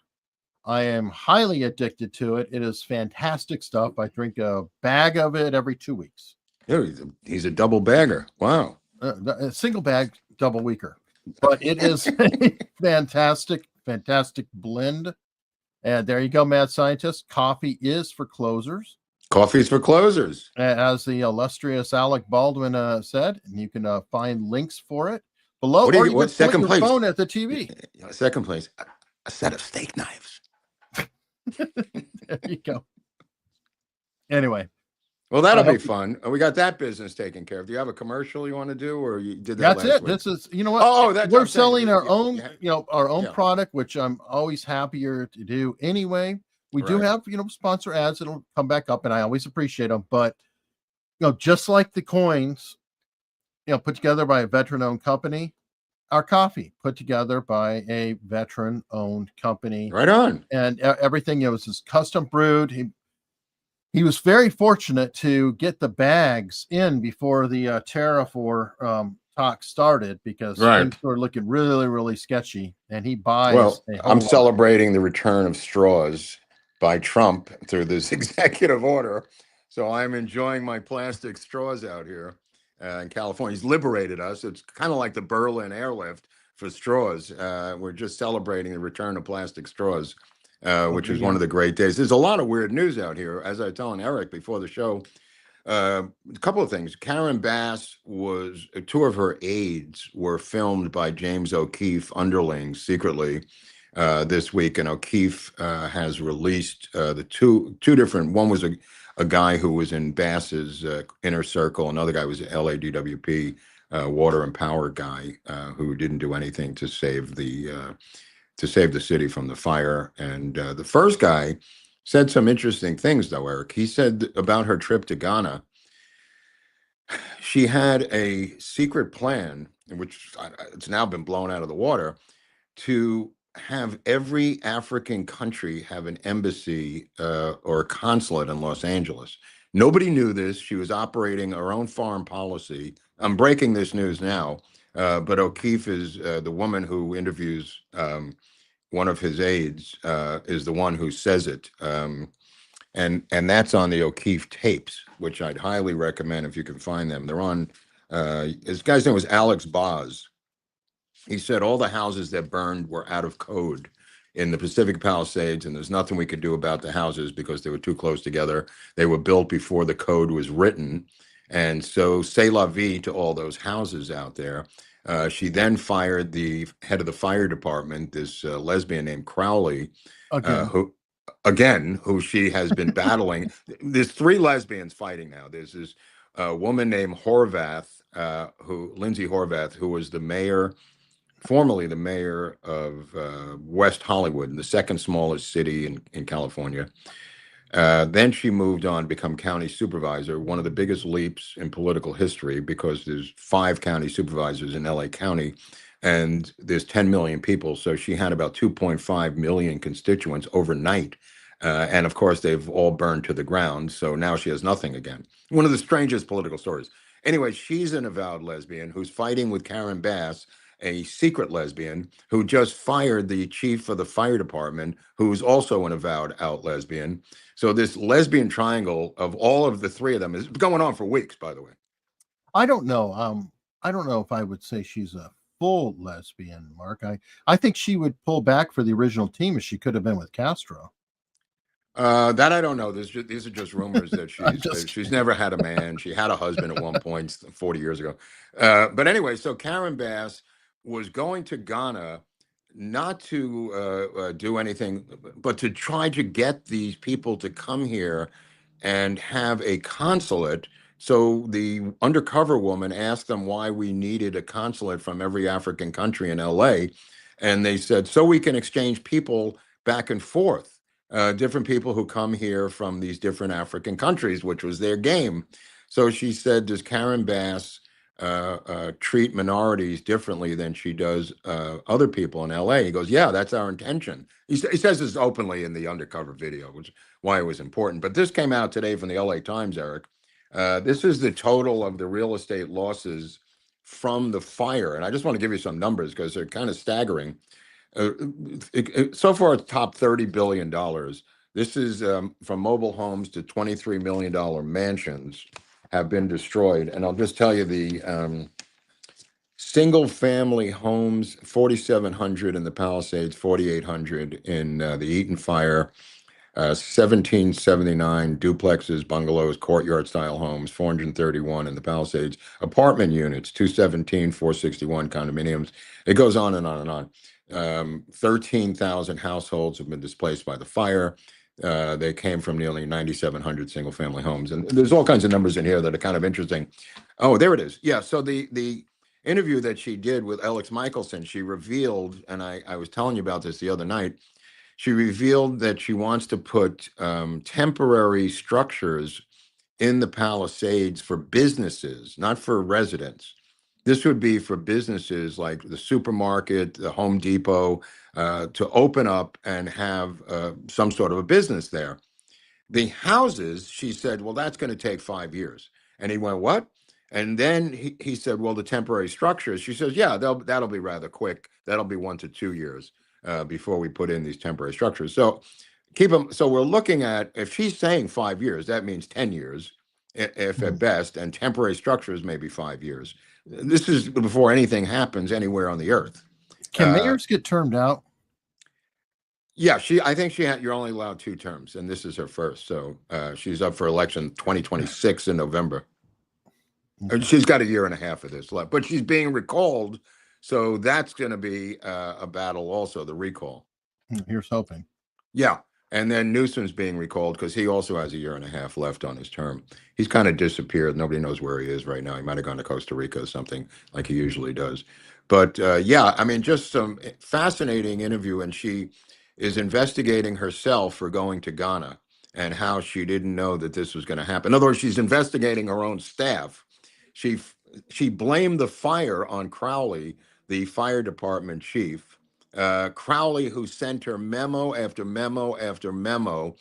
I am highly addicted to it. It is fantastic stuff. I drink a bag of it every 2 weeks. Yeah, he's a double bagger. Wow. A single bag, double weaker. But it is a fantastic blend. And there you go, Mad Scientist. Coffee is for closers. Coffee's for closers. As the illustrious Alec Baldwin said, and you can find links for it below. What's second place? Phone at the TV. Second place, a set of steak knives. There you go. Anyway. Well, that'll be fun. We got that business taken care of. Do you have a commercial you want to do, or you did that? That's it. Week? This is, you know what? Oh, we're selling our own, our own Yeah. product, which I'm always happier to do anyway. We do have, sponsor ads that'll come back up, and I always appreciate them. But, just like the coins, put together by a veteran-owned company, our coffee put together by a veteran-owned company. Right on. And everything, was just custom brewed. He was very fortunate to get the bags in before the tariff war talk started because Right. things were looking really, really sketchy, and he buys Well, a whole I'm lot. celebrating the return of straws by Trump through this executive order. So I'm enjoying my plastic straws out here in California. He's liberated us. It's kind of like the Berlin airlift for straws. We're just celebrating the return of plastic straws, which is one of the great days. There's a lot of weird news out here. As I was telling Eric before the show, a couple of things. Karen Bass was, two of her aides were filmed by James O'Keefe underlings secretly this week, and O'Keefe has released the two different. One was a guy who was in Bass's inner circle. Another guy was an LADWP water and power guy who didn't do anything to save the city from the fire. And the first guy said some interesting things, though, Eric. He said about her trip to Ghana, she had a secret plan, which it's now been blown out of the water, to have every African country have an embassy or a consulate in Los Angeles. Nobody knew this. She was operating her own foreign policy. I'm breaking this news now, but O'Keefe is the woman who interviews one of his aides is the one who says it. And that's on the O'Keefe tapes, which I'd highly recommend if you can find them. They're on, this guy's name was Alex Boz. He said all the houses that burned were out of code in the Pacific Palisades, and there's nothing we could do about the houses because they were too close together. They were built before the code was written. And so c'est la vie to all those houses out there. She then fired the head of the fire department, this lesbian named Crowley, who she has been battling. There's three lesbians fighting now. There's this woman named Horvath, Lindsay Horvath, who was formerly the mayor of West Hollywood, the second smallest city in California. Then she moved on to become county supervisor, one of the biggest leaps in political history because there's 5 county supervisors in LA County and there's 10 million people. So she had about 2.5 million constituents overnight. And of course, they've all burned to the ground. So now she has nothing again. One of the strangest political stories. Anyway, she's an avowed lesbian who's fighting with Karen Bass, a secret lesbian who just fired the chief of the fire department, who's also an avowed out lesbian. So this lesbian triangle of all of the three of them is going on for weeks, by the way. I don't know. I don't know if I would say she's a full lesbian, Mark. I think she would pull back for the original team if she could have been with Castro. That I don't know. These are just rumors that she's never had a man. She had a husband at one point 40 years ago. But anyway, so Karen Bass was going to Ghana not to do anything, but to try to get these people to come here and have a consulate. So the undercover woman asked them why we needed a consulate from every African country in LA. And they said, so we can exchange people back and forth, different people who come here from these different African countries, which was their game. So she said, does Karen Bass treat minorities differently than she does other people in LA? He goes, yeah, that's our intention. He says this openly in the undercover video, which is why it was important. But this came out today from the LA Times, Eric. This is the total of the real estate losses from the fire. And I just want to give you some numbers because they're kind of staggering. So far, it's top $30 billion. This is from mobile homes to $23 million mansions have been destroyed. And I'll just tell you the single family homes, 4,700 in the Palisades, 4,800 in the Eaton fire, 1779 duplexes, bungalows, courtyard style homes, 431 in the Palisades, apartment units, 217, 461 condominiums. It goes on and on and on. 13,000 households have been displaced by the fire. They came from nearly 9,700 single family homes. And there's all kinds of numbers in here that are kind of interesting. Oh, there it is. Yeah. So the interview that she did with Alex Michelson, she revealed, and I was telling you about this the other night, she revealed that she wants to put temporary structures in the Palisades for businesses, not for residents. This would be for businesses like the supermarket, the Home Depot, to open up and have some sort of a business there. The houses, she said, well, that's going to take 5 years. And he went, what? And then he said, well, the temporary structures. She says, yeah, that'll be rather quick. That'll be 1 to 2 years before we put in these temporary structures. So so we're looking at, if she's saying 5 years, that means 10 years, if at best, and temporary structures maybe 5 years. This is before anything happens anywhere on the earth. Can mayors get termed out? Yeah, I think you're only allowed 2 terms, and this is her first. So she's up for election 2026 in November. And she's got a year and a half of this left, but she's being recalled. So that's going to be a battle also, the recall. Here's hoping. Yeah. And then Newsom's being recalled because he also has a year and a half left on his term. He's kind of disappeared. Nobody knows where he is right now. He might have gone to Costa Rica or something like he usually does. But yeah, I mean, just some fascinating interview. And she is investigating herself for going to Ghana and how she didn't know that this was going to happen. In other words, she's investigating her own staff. She blamed the fire on Crowley, the fire department chief. Crowley, who sent her memo after memo after memo,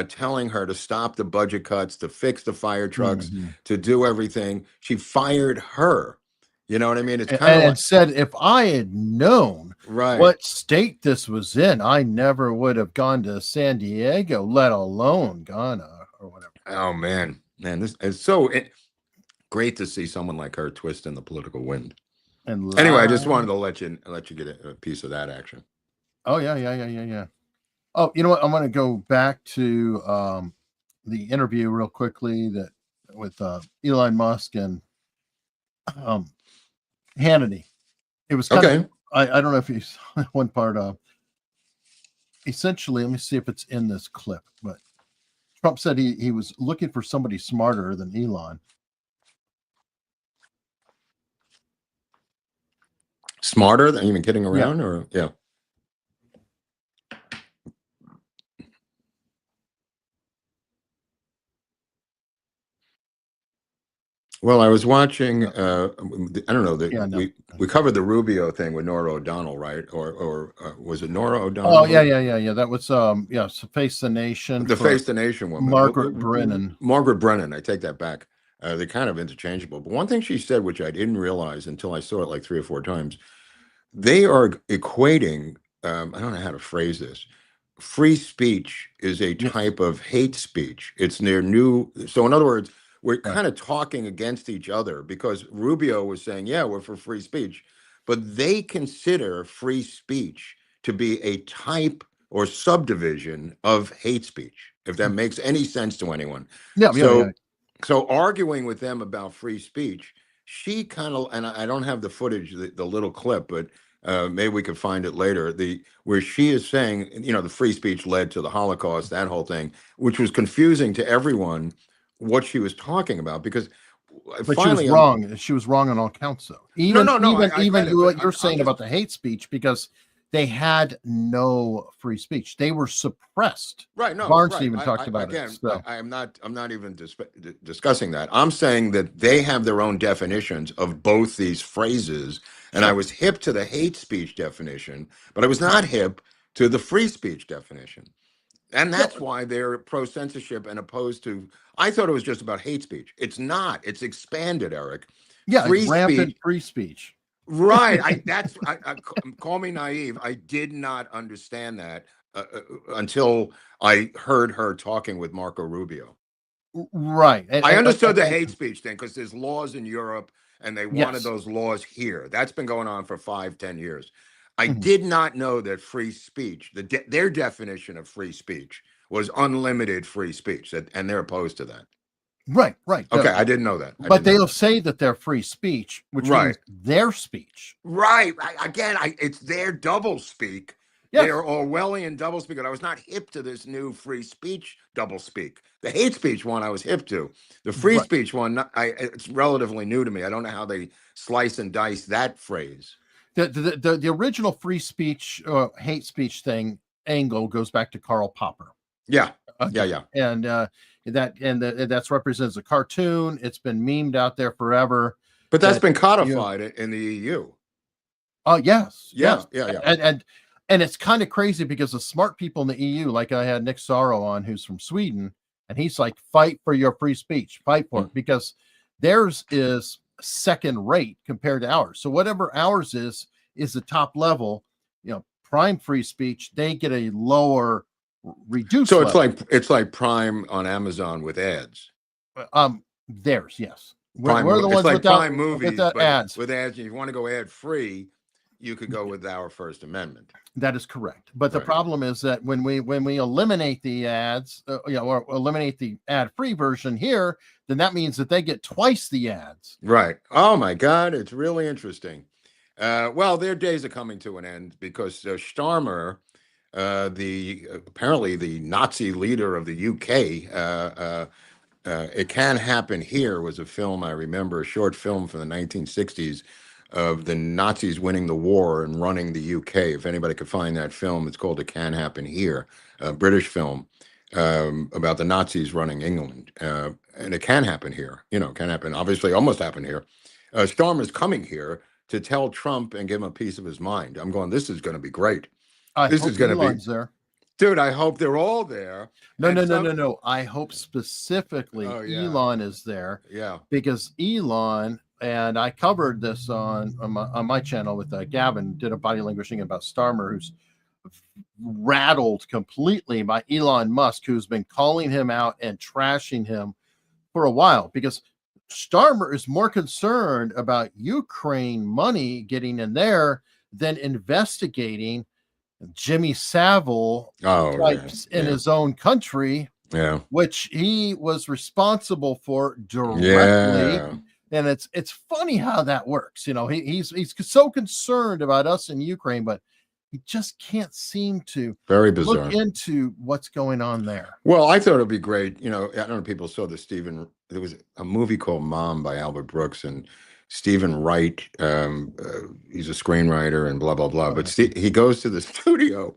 telling her to stop the budget cuts, to fix the fire trucks, to do everything. She fired her. You know what I mean? It's kind of and said, if I had known what state this was in, I never would have gone to San Diego, let alone Ghana or whatever. Oh man, this is so great to see someone like her twist in the political wind. And anyway, I just wanted to let you get a piece of that action. Oh yeah. Oh, you know what? I'm going to go back to the interview real quickly with Elon Musk and Hannity. It was kind of, I don't know if you saw one part of. Essentially, let me see if it's in this clip. But Trump said he was looking for somebody smarter than Elon. Smarter than even kidding around, or yeah. Well, I was watching. I don't know. We covered the Rubio thing with Nora O'Donnell, right? Or was it Nora O'Donnell? Oh yeah. That was so Face the Nation. The Face the Nation woman, Margaret Brennan. Margaret Brennan. I take that back. They're kind of interchangeable. But one thing she said, which I didn't realize until I saw it like 3 or 4 times, they are equating. I don't know how to phrase this. Free speech is a type of hate speech. It's their new. So in other words, we're kind of talking against each other, because Rubio was saying, yeah, we're for free speech, but they consider free speech to be a type or subdivision of hate speech, if that makes any sense to anyone. So arguing with them about free speech, she kind of, and I don't have the footage, the little clip, but maybe we could find it later, where she is saying, the free speech led to the Holocaust, that whole thing, which was confusing to everyone what she was talking about, because but she was wrong. She was wrong on all counts, though. Even what you're saying about the hate speech, because they had no free speech. They were suppressed. Right. No, Barnes even talked about it. So. I'm not even discussing that. I'm saying that they have their own definitions of both these phrases. And I was hip to the hate speech definition, but I was not hip to the free speech definition. And that's why they're pro-censorship and opposed to, I thought it was just about hate speech. It's not. It's expanded, Eric. Yeah, rampant free speech. Right. Call me naive. I did not understand that until I heard her talking with Marco Rubio. Right. I understood the hate speech thing because there's laws in Europe and they wanted those laws here. That's been going on for 5-10 years. I did not know that free speech, their definition of free speech was unlimited free speech, and they're opposed to that. Right. Okay, I didn't know that. But they'll say that they're free speech, which means their speech. Right. It's their double speak. Yes. They are Orwellian double speak. And I was not hip to this new free speech double speak. The hate speech one I was hip to. The free speech one, it's relatively new to me. I don't know how they slice and dice that phrase. The original free speech, hate speech thing angle goes back to Karl Popper. Yeah. And that's represents a cartoon. It's been memed out there forever. But that's been codified in the EU. Oh yes. Yeah. And it's kind of crazy because the smart people in the EU, like I had Nick Sorrow on, who's from Sweden, and he's like, fight for your free speech, fight for it, because Theirs is second rate compared to ours. So whatever ours is the top level. Prime free speech, they get a lower reduced So level. it's like Prime on Amazon with ads. Theirs, yes. Prime, We're the it's ones like without, Prime movies, without but ads. with ads. If you want to go ad free, you could go with our First Amendment. That is correct. But the Right. problem is that when we eliminate the ads, or eliminate the ad free version here, then that means that they get twice the ads. Right. Oh my God, it's really interesting. Well, their days are coming to an end because Starmer, apparently the Nazi leader of the UK, It Can Happen Here was a film, I remember, a short film from the 1960s of the Nazis winning the war and running the UK. If anybody could find that film, it's called It Can Happen Here, a British film about the Nazis running England. And it can happen here, can happen, obviously almost happen here. Starmer's coming here to tell Trump and give him a piece of his mind. I'm going, this is going to be great. This is going to be there. Dude, I hope they're all there. No. I hope specifically Elon is there. Yeah. Because Elon, and I covered this on my channel with Gavin, did a body language thing about Starmer, who's rattled completely by Elon Musk, who's been calling him out and trashing him for a while, because Starmer is more concerned about Ukraine money getting in there than investigating Jimmy Savile types in his own country, which he was responsible for directly. Yeah. And it's funny how that works. He's so concerned about us in Ukraine, but he just can't seem to Very bizarre. look into what's going on there. Well, I thought it'd be great. I don't know if people saw there was a movie called Mom by Albert Brooks, and Stephen Wright, he's a screenwriter and blah, blah, blah. But he goes to the studio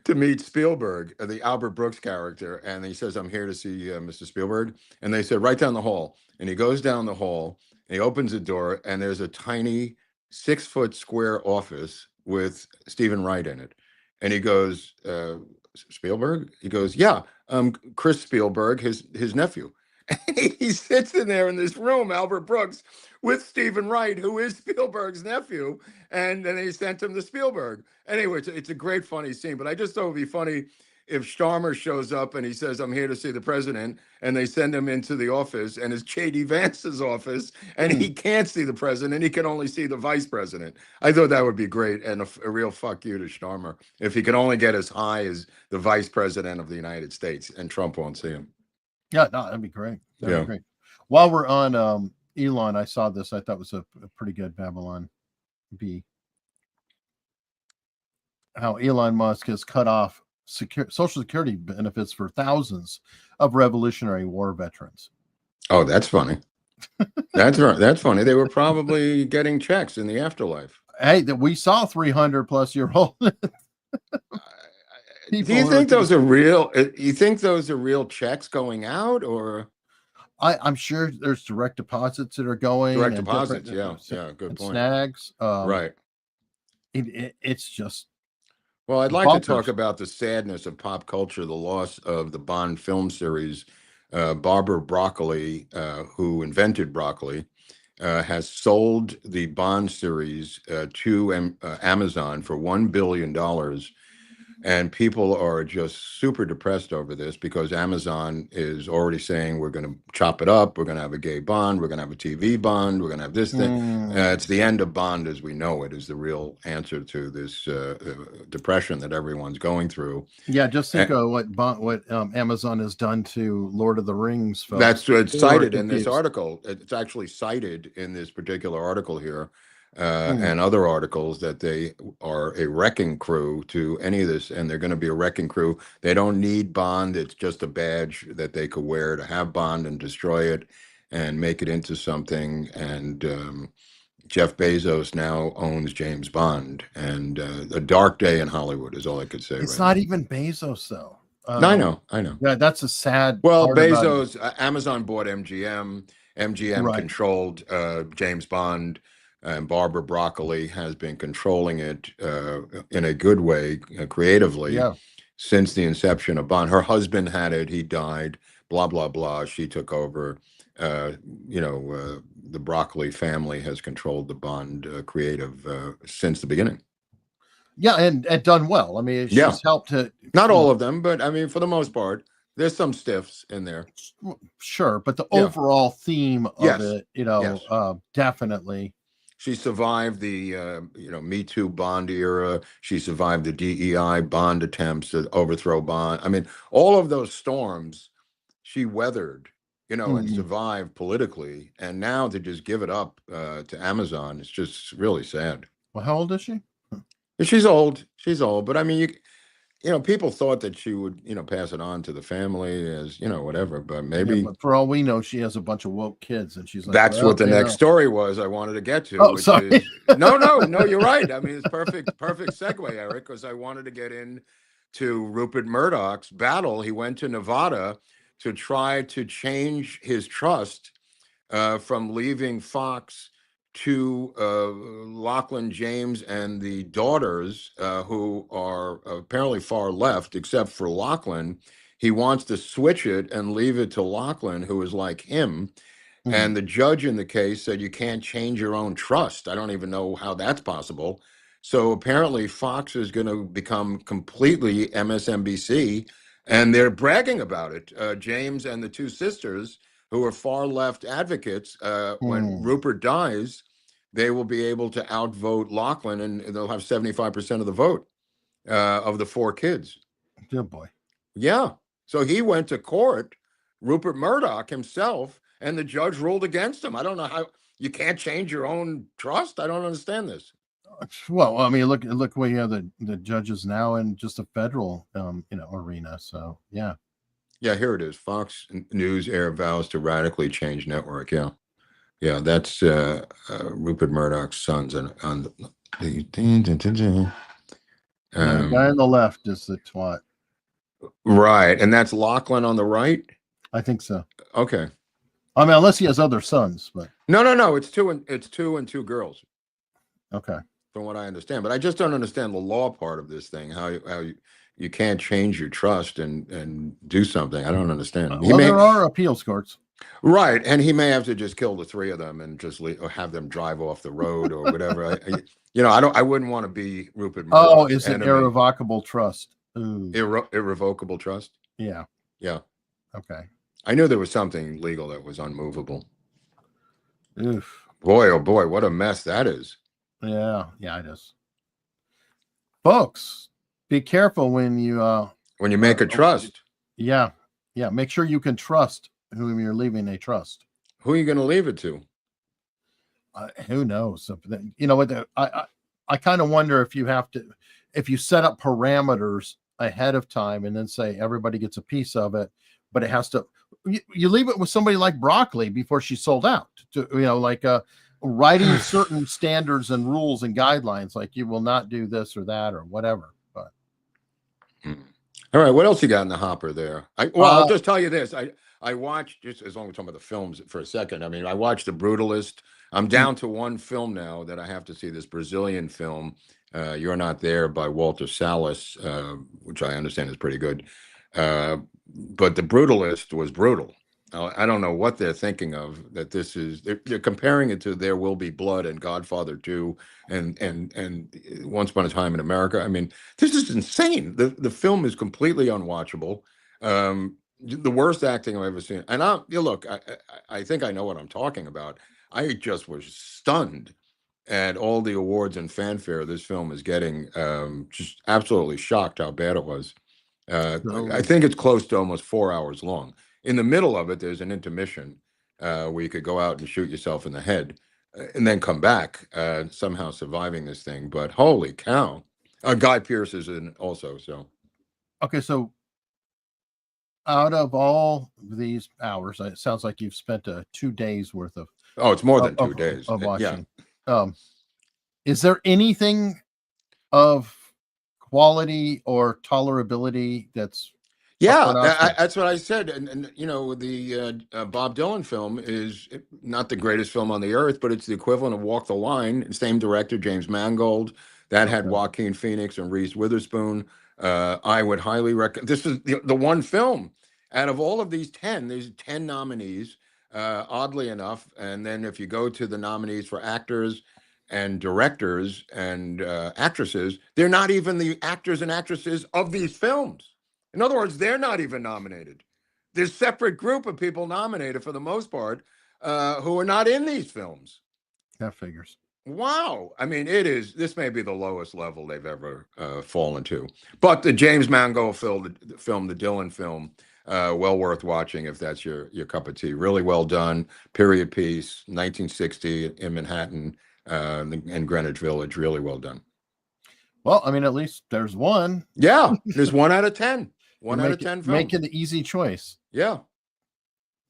to meet Spielberg, the Albert Brooks character. And he says, I'm here to see Mr. Spielberg. And they said, right down the hall. And he goes down the hall, and he opens the door, and there's a tiny 6-foot square office with Stephen Wright in it. And he goes, Spielberg? He goes, yeah, Chris Spielberg, his nephew. And he sits in there in this room, Albert Brooks, with Stephen Wright, who is Spielberg's nephew. And then they sent him to Spielberg. Anyway, it's a great, funny scene. But I just thought it would be funny if Starmer shows up and he says, I'm here to see the president, and they send him into the office, and it's JD Vance's office, and he can't see the president. He can only see the vice president. I thought that would be great, and a real fuck you to Starmer if he can only get as high as the vice president of the United States, and Trump won't see him. Yeah, no, that'd be great. That'd be great. While we're on Elon, I saw this. I thought was a pretty good Babylon Bee. How Elon Musk has cut off Social Security benefits for thousands of Revolutionary War veterans. Oh, that's funny. That's right. That's funny. They were probably getting checks in the afterlife. Hey, we saw 300-plus-year-old. Do you think those are real? You think those are real checks going out, or? I'm sure there's direct deposits that are going. Direct deposits, yeah, good point. Snags, right. It's just. Well, I'd like to talk about the sadness of pop culture, the loss of the Bond film series. Barbara Broccoli, who invented broccoli, has sold the Bond series to Amazon for $1 billion. And people are just super depressed over this because Amazon is already saying we're going to chop it up. We're going to have a gay Bond. We're going to have a TV Bond. We're going to have this thing. It's the end of Bond as we know it is the real answer to this depression that everyone's going through. Yeah, just think of what Amazon has done to Lord of the Rings. Folks. That's it's cited in this article. It's actually cited in this particular article here. And other articles that they are a wrecking crew to any of this, and they're going to be a wrecking crew. They don't need Bond. It's just a badge that they could wear to have Bond and destroy it and make it into something. And Jeff Bezos now owns James Bond, and a dark day in Hollywood is all I could say. It's not even Bezos, though. I know. Yeah, that's a sad. Well, Bezos, Amazon bought MGM. MGM controlled James Bond. And Barbara Broccoli has been controlling it in a good way, creatively, since the inception of Bond. Her husband had it. He died, blah, blah, blah. She took over. the Broccoli family has controlled the Bond creative since the beginning. Yeah, and done well. I mean, she's helped to not all of them, but I mean, for the most part, there's some stiffs in there. Sure, but the overall theme of it, definitely. She survived the Me Too Bond era. She survived the DEI Bond attempts to overthrow Bond. I mean, all of those storms she weathered, and survived politically. And now to just give it up to Amazon, it's just really sad. Well, how old is she? She's old. She's old. But I mean, people thought that she would, pass it on to the family as, whatever. But maybe, but for all we know, she has a bunch of woke kids, and she's like, that's what the next story was I wanted to get to. Oh, sorry. No, you're right. I mean, it's perfect segue, Eric, because I wanted to get into Rupert Murdoch's battle. He went to Nevada to try to change his trust from leaving Fox to Lachlan James and the daughters, who are apparently far left, except for Lachlan. He wants to switch it and leave it to Lachlan, who is like him. And the judge in the case said, you can't change your own trust. I don't even know how that's possible. So apparently Fox is going to become completely MSNBC, and they're bragging about it. James and the two sisters, who are far left advocates, when Rupert dies, they will be able to outvote Lachlan, and they'll have 75% of the vote of the 4 kids. Good boy. Yeah. So he went to court, Rupert Murdoch himself, and the judge ruled against him. I don't know how you can't change your own trust. I don't understand this. Well, I mean, look where you have the judges now in just a federal, arena. So yeah. Yeah, here it is. Fox News air vows to radically change network. Yeah, that's Rupert Murdoch's sons on the The guy on the left is the twat. Right, and that's Lachlan on the right. I think so. Okay. I mean, unless he has other sons, but no. It's two and two girls. Okay. From what I understand, but I just don't understand the law part of this thing. How you can't change your trust and do something. I don't understand. Well, there are appeals courts. Right, and he may have to just kill the 3 of them and just or have them drive off the road or whatever. I wouldn't want to be Rupert Murdoch's Oh, is it irrevocable trust? Irrevocable trust? Yeah. Yeah. Okay. I knew there was something legal that was unmovable. Oof. Boy, oh boy, what a mess that is. Yeah, it is. Folks, be careful when you make a trust. Yeah. Make sure you can trust whom you're leaving a trust. Who are you going to leave it to? Who knows? You know what? I kind of wonder if you set up parameters ahead of time and then say everybody gets a piece of it, but it has to. You leave it with somebody like Broccoli before she sold out. Writing certain standards and rules and guidelines, like you will not do this or that or whatever. But all right, what else you got in the hopper there? I'll just tell you this. I watched, just as long as we're talking about the films for a second. I mean, I watched The Brutalist. I'm down to one film now that I have to see, this Brazilian film, You're Not There, by Walter Salles, which I understand is pretty good. But The Brutalist was brutal. I don't know what they're thinking of, that this is, they're comparing it to There Will Be Blood and Godfather 2 and Once Upon a Time in America. I mean, this is insane. The film is completely unwatchable. The worst acting I've ever seen. And I think I know what I'm talking about. I just was stunned at all the awards and fanfare this film is getting. Just absolutely shocked how bad it was. I think it's close to almost 4 hours long. In the middle of it, there's an intermission where you could go out and shoot yourself in the head and then come back, somehow surviving this thing. But holy cow. Guy Pearce is in also. So. Okay, so out of all these hours, it sounds like you've spent 2 days worth of. Oh, it's more than 2 days of watching. Yeah. Is there anything of quality or tolerability that's? That's what I said. And the Bob Dylan film is not the greatest film on the earth, but it's the equivalent of Walk the Line. Same director, James Mangold. That had Joaquin Phoenix and Reese Witherspoon. I would highly recommend. This is the one film out of all of these 10. There's 10 nominees. oddly enough. And then if you go to the nominees for actors and directors and actresses, they're not even the actors and actresses of these films. In other words, they're not even nominated. There's a separate group of people nominated for the most part who are not in these films. That figures. Wow. I mean, this may be the lowest level they've ever fallen to. But the James Mangold film, the Dylan film, well worth watching if that's your cup of tea. Really well done. Period piece, 1960 in Manhattan and Greenwich Village. Really well done. Well, I mean, at least there's one. Yeah, there's 1 out of 10. 1 out of 10 films. Make it the easy choice. Yeah.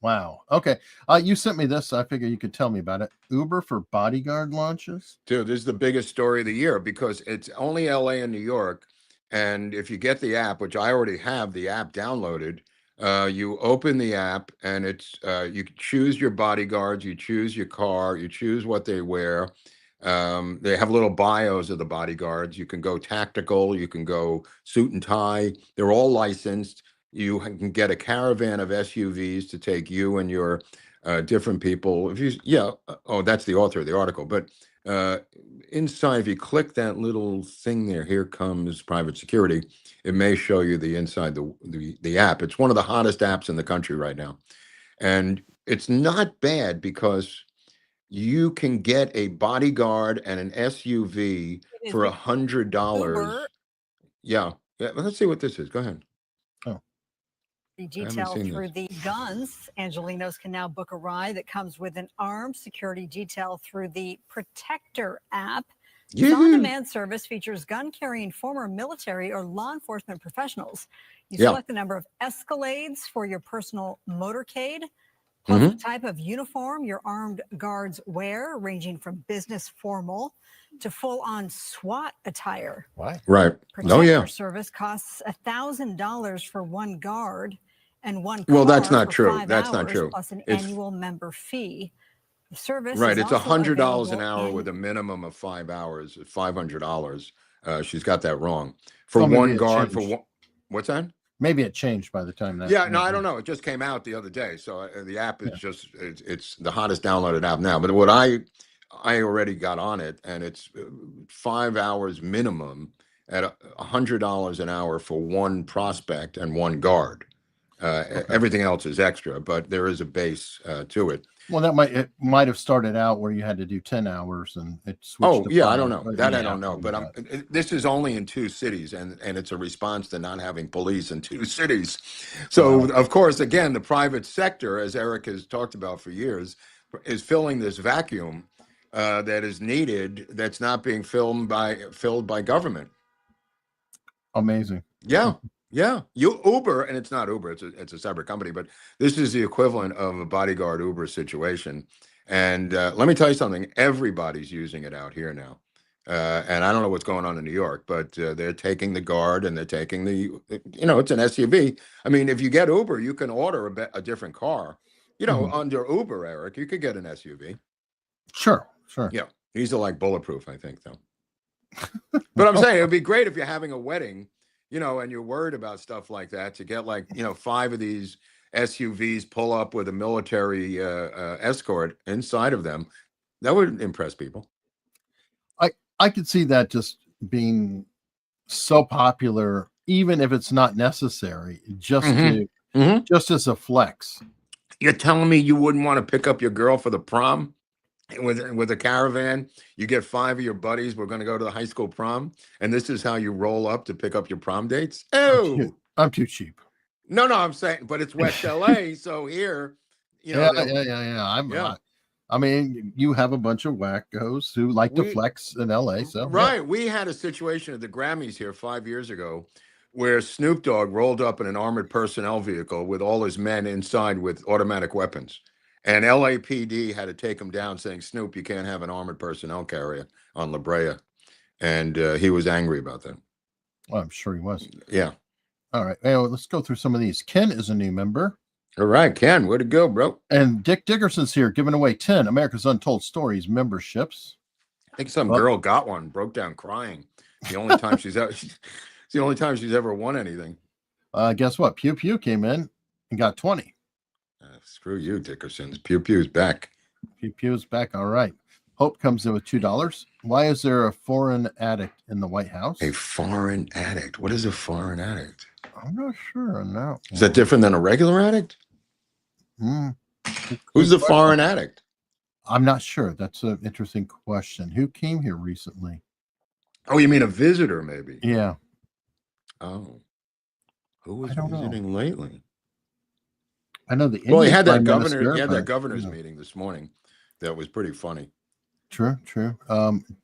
Wow. Okay. You sent me this. I figure you could tell me about it. Uber for bodyguard launches. Dude, this is the biggest story of the year because it's only LA and New York. And if you get the app, which I already have the app downloaded, you open the app and it's you choose your bodyguards, you choose your car, you choose what they wear. They have little bios of the bodyguards. You can go tactical, you can go suit and tie. They're all licensed. You can get a caravan of SUVs to take you and your different people. That's the author of the article. But inside, if you click that little thing there, here comes private security, it may show you the inside the app. It's one of the hottest apps in the country right now. And it's not bad because you can get a bodyguard and an SUV for $100. Yeah. Let's see what this is. Go ahead. The detail through the guns. Angelinos can now book a ride that comes with an armed security detail through the Protector app. This on-demand service features gun-carrying former military or law enforcement professionals. You select the number of Escalades for your personal motorcade, plus the type of uniform your armed guards wear, ranging from business formal to full-on SWAT attire. Why? Right. Protector service costs $1,000 for one guard and one car. Well, that's not for true. 5 That's not hours, true. Plus an annual member fee. The service Right. is It's also $100 an available hour in- with a minimum of 5 hours. $500. She's got that wrong. For So maybe one it guard. For changed. one. What's that? Maybe it changed by the time that. Yeah, no, I don't know. It just came out the other day, so the app is just it's the hottest downloaded app now. But what I already got on it, and it's 5 hours minimum at $100 an hour for one prospect and one guard. Everything else is extra, but there is a base to it. Well, it might have started out where you had to do 10 hours and it switched. Oh, to yeah, 5. I don't know. That I Yeah, don't know. But this is only in 2 cities, and it's a response to not having police in 2 cities. So, of course, again, the private sector, as Eric has talked about for years, is filling this vacuum that is needed that's not being filled by government. Amazing. Yeah. Yeah, Uber, and it's not Uber, it's a separate company, but this is the equivalent of a bodyguard Uber situation. And let me tell you something, everybody's using it out here now. And I don't know what's going on in New York, but they're taking the guard and they're taking it's an SUV. I mean, if you get Uber, you can order a different car. Under Uber, Eric, you could get an SUV. Sure. Yeah, these are like bulletproof, I think, though. But I'm saying it'd be great if you're having a wedding, and you're worried about stuff like that, to get 5 of these SUVs pull up with a military escort inside of them. That would impress people. I could see that just being so popular, even if it's not necessary, just just as a flex. You're telling me you wouldn't want to pick up your girl for the prom with a caravan? You get 5 of your buddies. We're going to go to the high school prom, and this is how you roll up to pick up your prom dates. Oh, I'm too cheap. No, I'm saying, but it's West LA, so here, Yeah. I'm not. I mean, you have a bunch of wackos who like to flex in LA. So right, we had a situation at the Grammys here 5 years ago, where Snoop Dogg rolled up in an armored personnel vehicle with all his men inside with automatic weapons. And LAPD had to take him down, saying, Snoop, you can't have an armored personnel carrier on La Brea. And he was angry about that. Well, I'm sure he was. Yeah. All right. Well, let's go through some of these. Ken is a new member. All right, Ken, way to go, bro. And Dick Dickerson's here, giving away 10 America's Untold Stories memberships. I think some girl got one, broke down crying. It's the only time she's ever won anything. Guess what? Pew Pew came in and got 20. Screw you, Dickerson's. Pew Pew's back. Pew Pew's back. All right. Hope comes in with $2. Why is there a foreign addict in the White House? A foreign addict. What is a foreign addict? I'm not sure on that. Is that different than a regular addict? Who's the foreign addict? I'm not sure. That's an interesting question. Who came here recently? Oh, you mean a visitor, maybe? Yeah. Oh. Who was visiting lately? I know the Well, he had that Prime governor. Minister, He had that but, governor's you know. meeting this morning. That was pretty funny. True.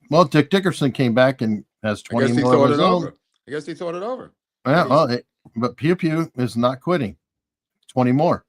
Well, Dick Dickerson came back and has 20 I guess he more thought of it his own. over. I guess he thought it over. Yeah, well, but Pew Pew is not quitting. 20 more.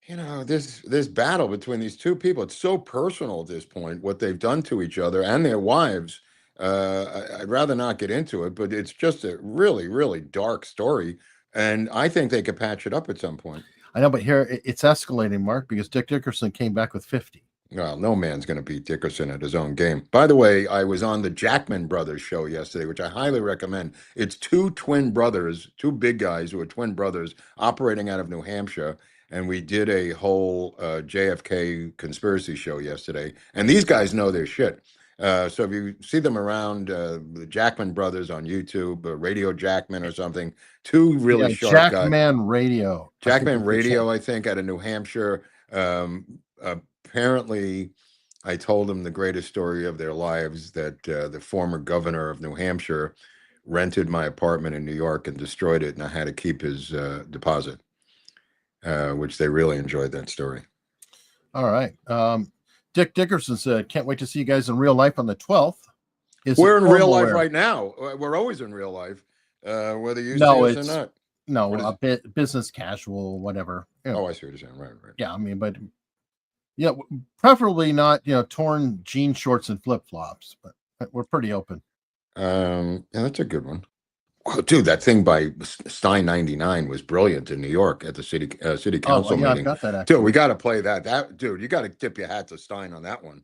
You know, this battle between these two people, it's so personal at this point, what they've done to each other and their wives. I'd rather not get into it, but it's just a really, really dark story. And I think they could patch it up at some point. I know, but here it's escalating, Mark, because Dick Dickerson came back with 50. Well, no man's going to beat Dickerson at his own game. By the way, I was on the Jackman Brothers show yesterday, which I highly recommend. It's two twin brothers, two big guys who are twin brothers operating out of New Hampshire. And we did a whole JFK conspiracy show yesterday. And these guys know their shit. So if you see them around, the Jackman Brothers on YouTube, Radio Jackman or something, two really sharp guys. Jackman Radio. Jackman Radio, I think, out of New Hampshire. Apparently, I told them the greatest story of their lives, that the former governor of New Hampshire rented my apartment in New York and destroyed it, and I had to keep his deposit, which they really enjoyed that story. All right. Dick Dickerson said, can't wait to see you guys in real life on the 12th. We're in real life right now. We're always in real life, whether you see us or not. No, a bit business casual, whatever. You know. Oh, I see what you're saying. Right. Yeah, I mean, but yeah, preferably not, torn jean shorts and flip flops, but we're pretty open. Yeah, that's a good one. Well, dude, that thing by Stein 99 was brilliant in New York at the city council meeting. I've got that actually. Dude, we got to play that. Dude, you got to tip your hat to Stein on that one.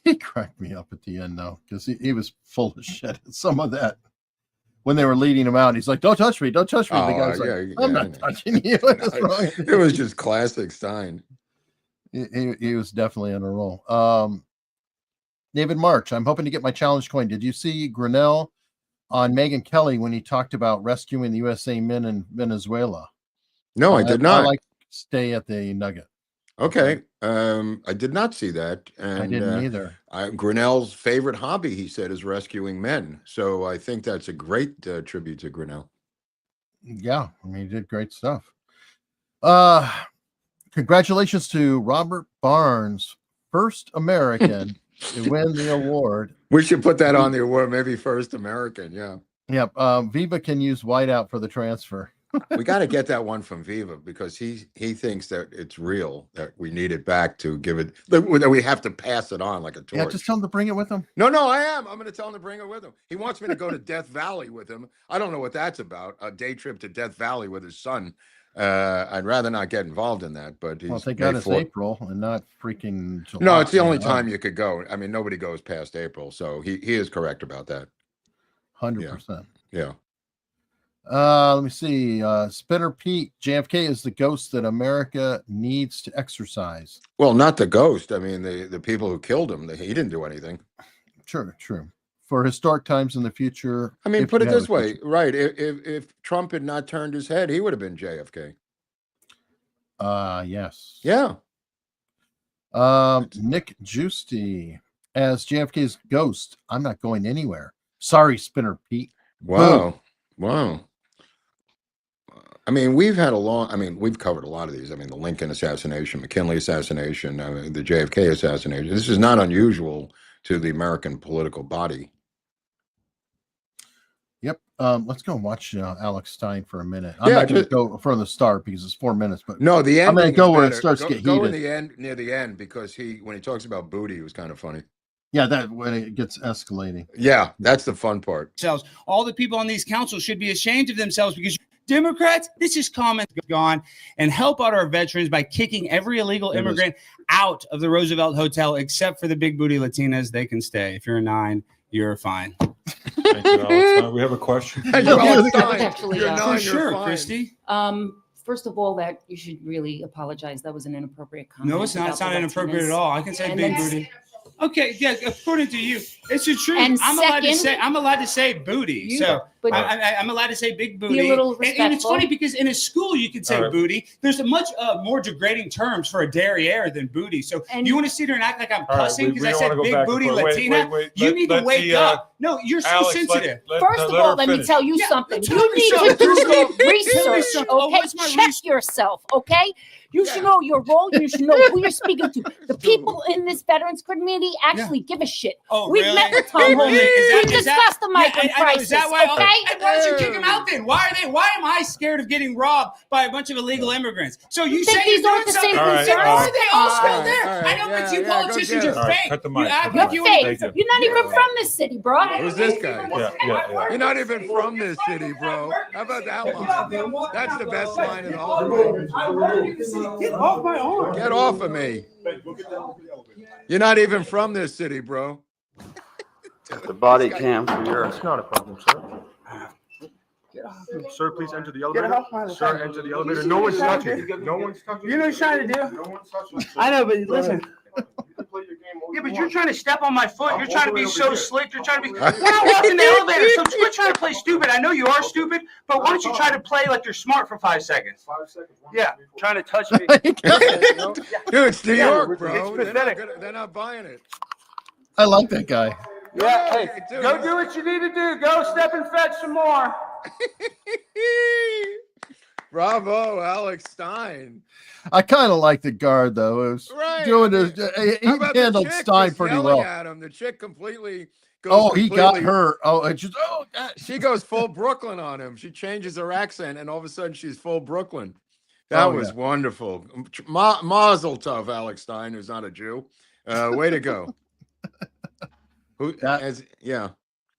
He cracked me up at the end though, because he was full of shit. Some of that. When they were leading him out, he's like, "Don't touch me! Don't touch me!" The guy's like, "I'm not touching you." It was just classic Stein. He was definitely on a roll. David March, I'm hoping to get my challenge coin. Did you see Grinnell on Megyn Kelly when he talked about rescuing the USA men in Venezuela? No, I did not. I like stay at the Nugget. Okay. I did not see that. And I didn't either. Grinnell's favorite hobby, he said, is rescuing men. So I think that's a great tribute to Grinnell. Yeah, I mean, he did great stuff. Congratulations to Robert Barnes, first American to win the award. We should put that on the award, maybe first American. Yeah. Yep. Viva can use whiteout for the transfer. We got to get that one from Viva because he thinks that it's real, that we need it back to give it, that we have to pass it on like a torch. Yeah, just tell him to bring it with him. No, I am. I'm going to tell him to bring it with him. He wants me to go to Death Valley with him. I don't know what that's about. A day trip to Death Valley with his son. I'd rather not get involved in that, but he's thank God it's April and not freaking July. No, it's the only time you could go. I mean, nobody goes past April, so he is correct about that. 100%. Yeah. Let me see. Spinner Pete, JFK is the ghost that America needs to exorcise. Well, not the ghost. I mean, the people who killed him. He didn't do anything. True. For historic times in the future. I mean, put it this way, right? If Trump had not turned his head, he would have been JFK. Yes. Yeah. Nick Giusti, as JFK's ghost, I'm not going anywhere. Sorry, Spinner Pete. Wow. I mean, we've covered a lot of these. I mean, the Lincoln assassination, McKinley assassination, the JFK assassination. This is not unusual to the American political body. Yep. Let's go and watch Alex Stein for a minute. I'm not going to go from the start because it's 4 minutes, but no, the end. I'm going to go where it starts to get heated. Go in the end, near the end, because when he talks about booty, it was kind of funny. Yeah, that when it gets escalating. Yeah, that's the fun part. All the people on these councils should be ashamed of themselves because Democrats, this is common gone, and help out our veterans by kicking every illegal immigrant out of the Roosevelt Hotel, except for the big booty Latinas. They can stay. If you're a 9, you're fine. Thank you, Alex. We have a question. Actually, for sure, Christy. first of all, that you should really apologize. That was an inappropriate comment. No, it's not. It's not inappropriate at all. I can say And big that's- booty. Okay, yeah, according to you, it's the truth. And I'm allowed to second, say booty. you- So but I'm allowed to say big booty. be a little And it's respectful. funny because in a school you can say booty. There's a much more degrading terms for a derriere than booty. So And- you want to sit here and act like I'm All right, cussing we because I don't said wanna go big back and booty forth. Wait, Latina? wait. You need to Let's wake see, up. No, you're so Alex, sensitive. First of all, let me tell you Yeah, something. tell You me need something. to do Tell your me research, something. Oh, okay? what's my Check research? yourself, okay? You should know your role. You should know who you're speaking to. The people in this veterans community actually give a shit. Oh, We've really? met with Tom Really? Holman. Is We that- discussed the migrant I know. crisis, Is that why? okay? And why don't you kick them out then? Why am I scared of getting robbed by a bunch of illegal immigrants? So you think say these you're aren't doing the same something. concerns? Why are they all still All right, there? all I right, know, but yeah, you yeah, go politicians get are it. All right, fake. cut the You mic, act cut the You're like you fake. Thank you. You're not even from this city, bro. Who's this guy? Yeah. You're not even from this city, bro. How about that line? That's the best line in all of it. Get off my arm. Get off of me. You're not even from this city, bro. The body cam for your. It's not a problem, sir. Sir, please enter the elevator. Sir, enter the elevator. No one's touching you. No one's touching you. You know what he's trying to do? No one's touching you. I know, but listen. You can play your game all Yeah, you but you're want. trying to step on my foot. You're I'm trying to all the be way so over here. slick. You're trying to be. We're not walking the elevator, so quit trying to play stupid. I know you are stupid, but why don't you try to play like you're smart for 5 seconds? 5 seconds. 1, Yeah, 2, 3, 4. trying to touch me. Dude, it's New York, bro. It's pathetic. They're not buying it. I like that guy. Yeah, hey, dude. go do what you need to do. Go step and fetch some more. Bravo, Alex Stein. I kind of like the guard though. It was Right. doing I his. He How about the handled chick Stein just pretty yelling well. At him? The chick completely goes. Oh, he got completely- her. Oh, it just. Oh, that. She goes full Brooklyn on him. She changes her accent, and all of a sudden she's full Brooklyn. That Oh, was yeah. wonderful. Mazel tov, Alex Stein, who's not a Jew. Way to go. Who? That- Yeah.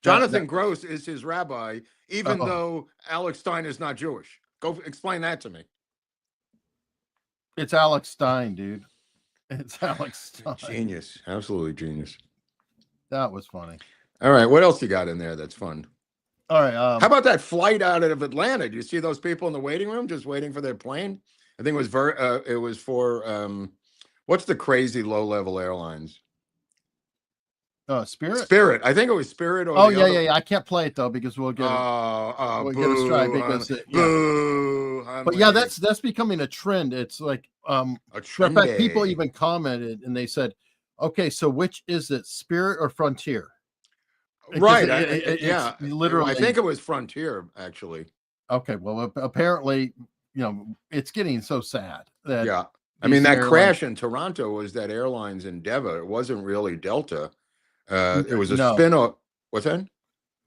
Jonathan that- Gross is his rabbi, even Uh-oh. though Alex Stein is not Jewish. Go explain that to me. It's Alex Stein, dude. It's Alex Stein. Genius, absolutely genius. That was funny. All right, what else you got in there that's fun? All right. How about that flight out of Atlanta? Do you see those people in the waiting room just waiting for their plane? I think it was for what's the crazy low-level airlines? Spirit. Spirit. I think it was Spirit. Or Oh the yeah, other- yeah, yeah. I can't play it though because we'll get. We'll get a boo, strike because it, yeah. boo, But yeah, that's becoming a trend. It's like a matter of fact, people trendy. even commented and they said, "Okay, so which is it, Spirit or Frontier?" Because Right. it's Yeah. literally. I think it was Frontier actually. Okay, well, apparently, it's getting so sad that. Yeah. I mean, these that airlines- crash in Toronto was that airline's Endeavour. It wasn't really Delta. It was a No. spin-off. What's that?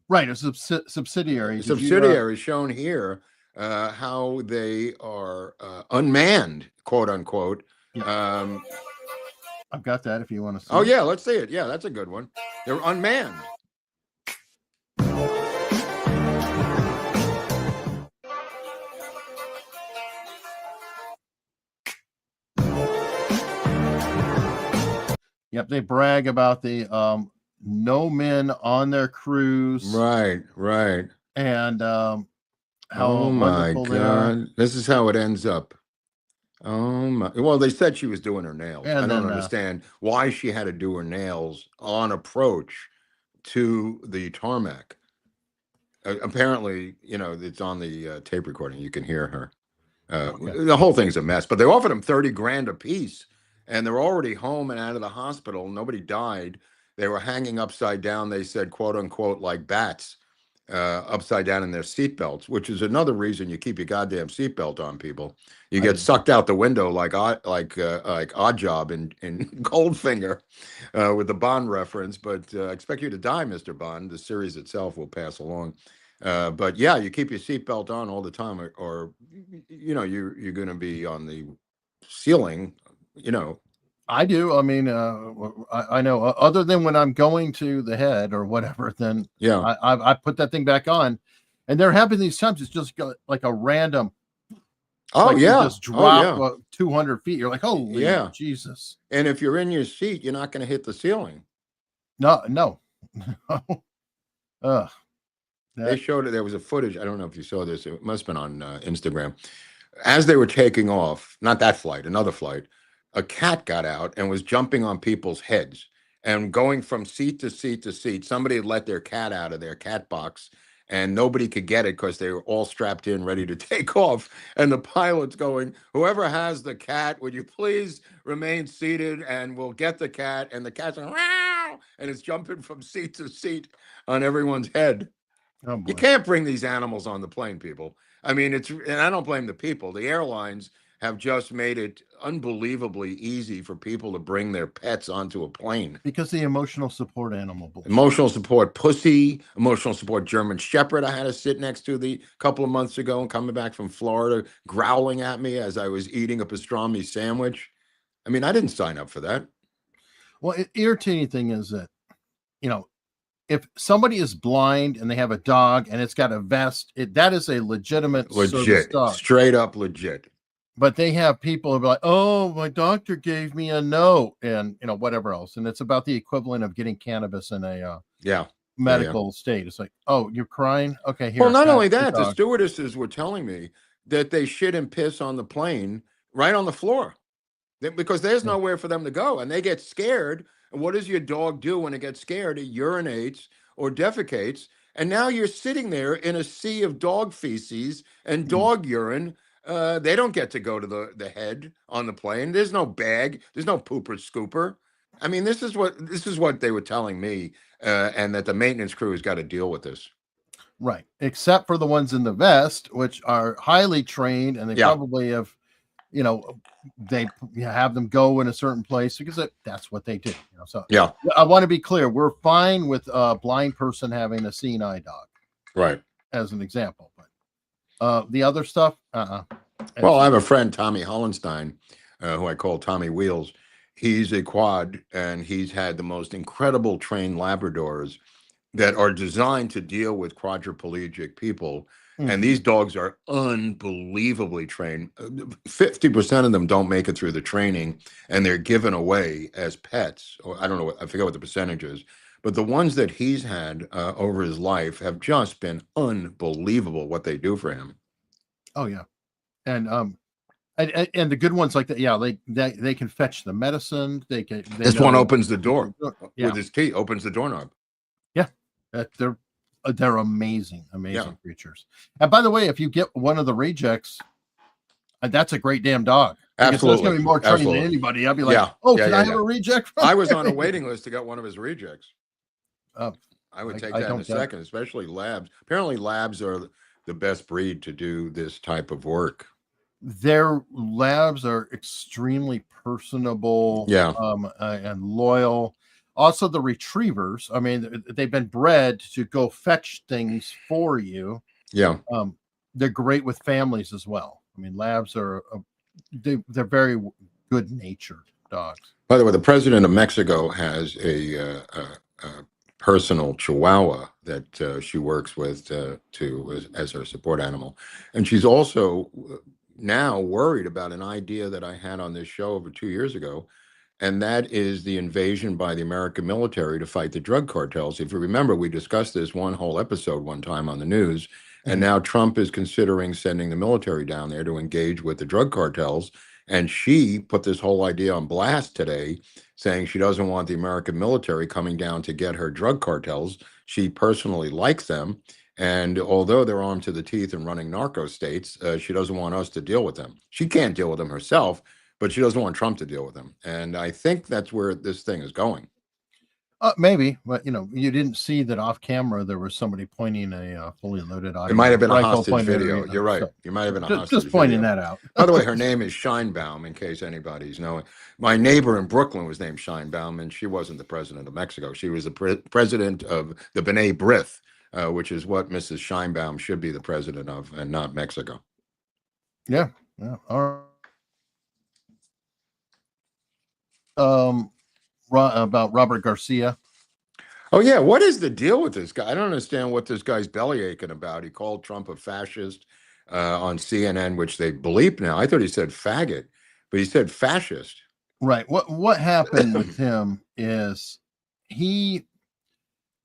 Right, a subsidiary. Did you, Subsidiary shown here how they are unmanned, quote unquote. I've got that if you want to see. Oh yeah, let's see it. Yeah, that's a good one. They're unmanned. Yep, they brag about the no men on their cruise, Right, right. and how Oh my wonderful they are. God. This is how it ends up. Oh my. Well, they said she was doing her nails. And I don't then, understand why she had to do her nails on approach to the tarmac. Apparently, it's on the tape recording. You can hear her. Okay. The whole thing's a mess, but they offered them 30 grand a piece, and they're already home and out of the hospital. Nobody died. They were hanging upside down. They said, quote unquote, like bats, upside down in their seatbelts, which is another reason you keep your goddamn seatbelt on, people. You get sucked out the window like Odd Job in Goldfinger with the Bond reference. But I expect you to die, Mr. Bond. The series itself will pass along. But yeah, you keep your seatbelt on all the time, or you're going to be on the ceiling. I do. I mean, I know. Other than when I'm going to the head or whatever, then Yeah. I put that thing back on, and there happen these times. It's just like a random. Oh like you yeah. just drop Oh, 200 feet. You're like, holy Yeah. Jesus! yeah. And if you're in your seat, you're not going to hit the ceiling. No. They showed it. There was a footage. I don't know if you saw this. It must have been on Instagram. as they were taking off, not that flight, another flight, a cat got out and was jumping on people's heads and going from seat to seat to seat. Somebody had let their cat out of their cat box and nobody could get it because they were all strapped in, ready to take off. And the pilot's going, whoever has the cat, would you please remain seated and we'll get the cat. And the cat's going, wow, and it's jumping from seat to seat on everyone's head. Oh, boy. You can't bring these animals on the plane, people. I mean, and I don't blame the people. The airlines have just made it unbelievably easy for people to bring their pets onto a plane. Because the emotional support animal. Bullshit. Emotional support pussy, emotional support German Shepherd I had to sit next to a couple of months ago and coming back from Florida, growling at me as I was eating a pastrami sandwich. I mean, I didn't sign up for that. Well, the irritating thing is that, if somebody is blind and they have a dog and it's got a vest, that is a legitimate dog. Straight up legit. But they have people who are like, oh, my doctor gave me a note and, whatever else. And it's about the equivalent of getting cannabis in a medical state. It's like, oh, you're crying? Okay, here. Well, not only that, the stewardesses were telling me that they shit and piss on the plane right on the floor because there's nowhere for them to go. And they get scared. And what does your dog do when it gets scared? It urinates or defecates. And now you're sitting there in a sea of dog feces and dog urine. They don't get to go to the head on the plane. There's no bag. There's no pooper scooper. I mean, this is what they were telling me, and that the maintenance crew has got to deal with this. Right. Except for the ones in the vest, which are highly trained, and they probably have, they have them go in a certain place because that's what they do. So I want to be clear. We're fine with a blind person having a seeing eye dog. Right. As an example. The other stuff, Well, I have a friend, Tommy Hollenstein, who I call Tommy Wheels. He's a quad, and he's had the most incredible trained Labradors that are designed to deal with quadriplegic people. And these dogs are unbelievably trained. 50% of them don't make it through the training, and they're given away as pets. Or I don't know, I forget what the percentage is. But the ones that he's had over his life have just been unbelievable what they do for him. Oh yeah, and the good ones like that, they can fetch the medicine. This one opens the door with his key, opens the doorknob. Yeah, they're amazing creatures. And by the way, if you get one of the rejects, that's a great damn dog. Absolutely, there's going to be more training than anybody. I'll be like, can I have a reject? I was on a waiting list to get one of his rejects. I would take that in a second, especially labs. Apparently labs are the best breed to do this type of work. Their labs are extremely personable and loyal. Also, the retrievers, I mean, they've been bred to go fetch things for you. Yeah. They're great with families as well. I mean, labs are, they're very good-natured dogs. By the way, the president of Mexico has a personal Chihuahua that she works with as her support animal. And she's also now worried about an idea that I had on this show over 2 years ago, and that is the invasion by the American military to fight the drug cartels. If you remember, we discussed this one whole episode one time on the news, and now Trump is considering sending the military down there to engage with the drug cartels. And she put this whole idea on blast today, saying she doesn't want the American military coming down to get her drug cartels. She personally likes them. And although they're armed to the teeth and running narco states, she doesn't want us to deal with them. She can't deal with them herself, but she doesn't want Trump to deal with them. And I think that's where this thing is going. Maybe, but you didn't see that off camera. There was somebody pointing a fully loaded. It might have been a hostage video. You're right. You might have been a hostage video. Just pointing that out. By the way, her name is Scheinbaum, in case anybody's knowing. My neighbor in Brooklyn was named Scheinbaum, and she wasn't the president of Mexico. She was the president of the B'nai B'rith, which is what Mrs. Scheinbaum should be the president of, and not Mexico. Yeah. All right. About Robert Garcia. Oh yeah, what is the deal with this guy? I don't understand what this guy's belly aching about. He called Trump a fascist on CNN, which they bleep now. I thought he said faggot, but he said fascist. Right. What happened with him is he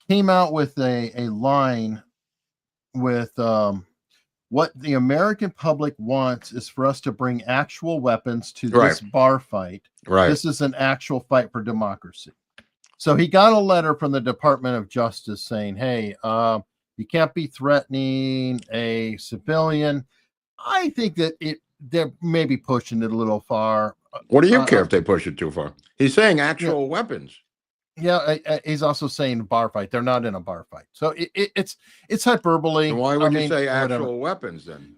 came out with a line with what the American public wants is for us to bring actual weapons to Right. this bar fight. Right. This is an actual fight for democracy. So he got a letter from the Department of Justice saying, hey, you can't be threatening a civilian. I think that they're maybe pushing it a little far. What do you care if they push it too far? He's saying actual weapons. Yeah, he's also saying bar fight. They're not in a bar fight. So it's hyperbole. And why would you say actual weapons then?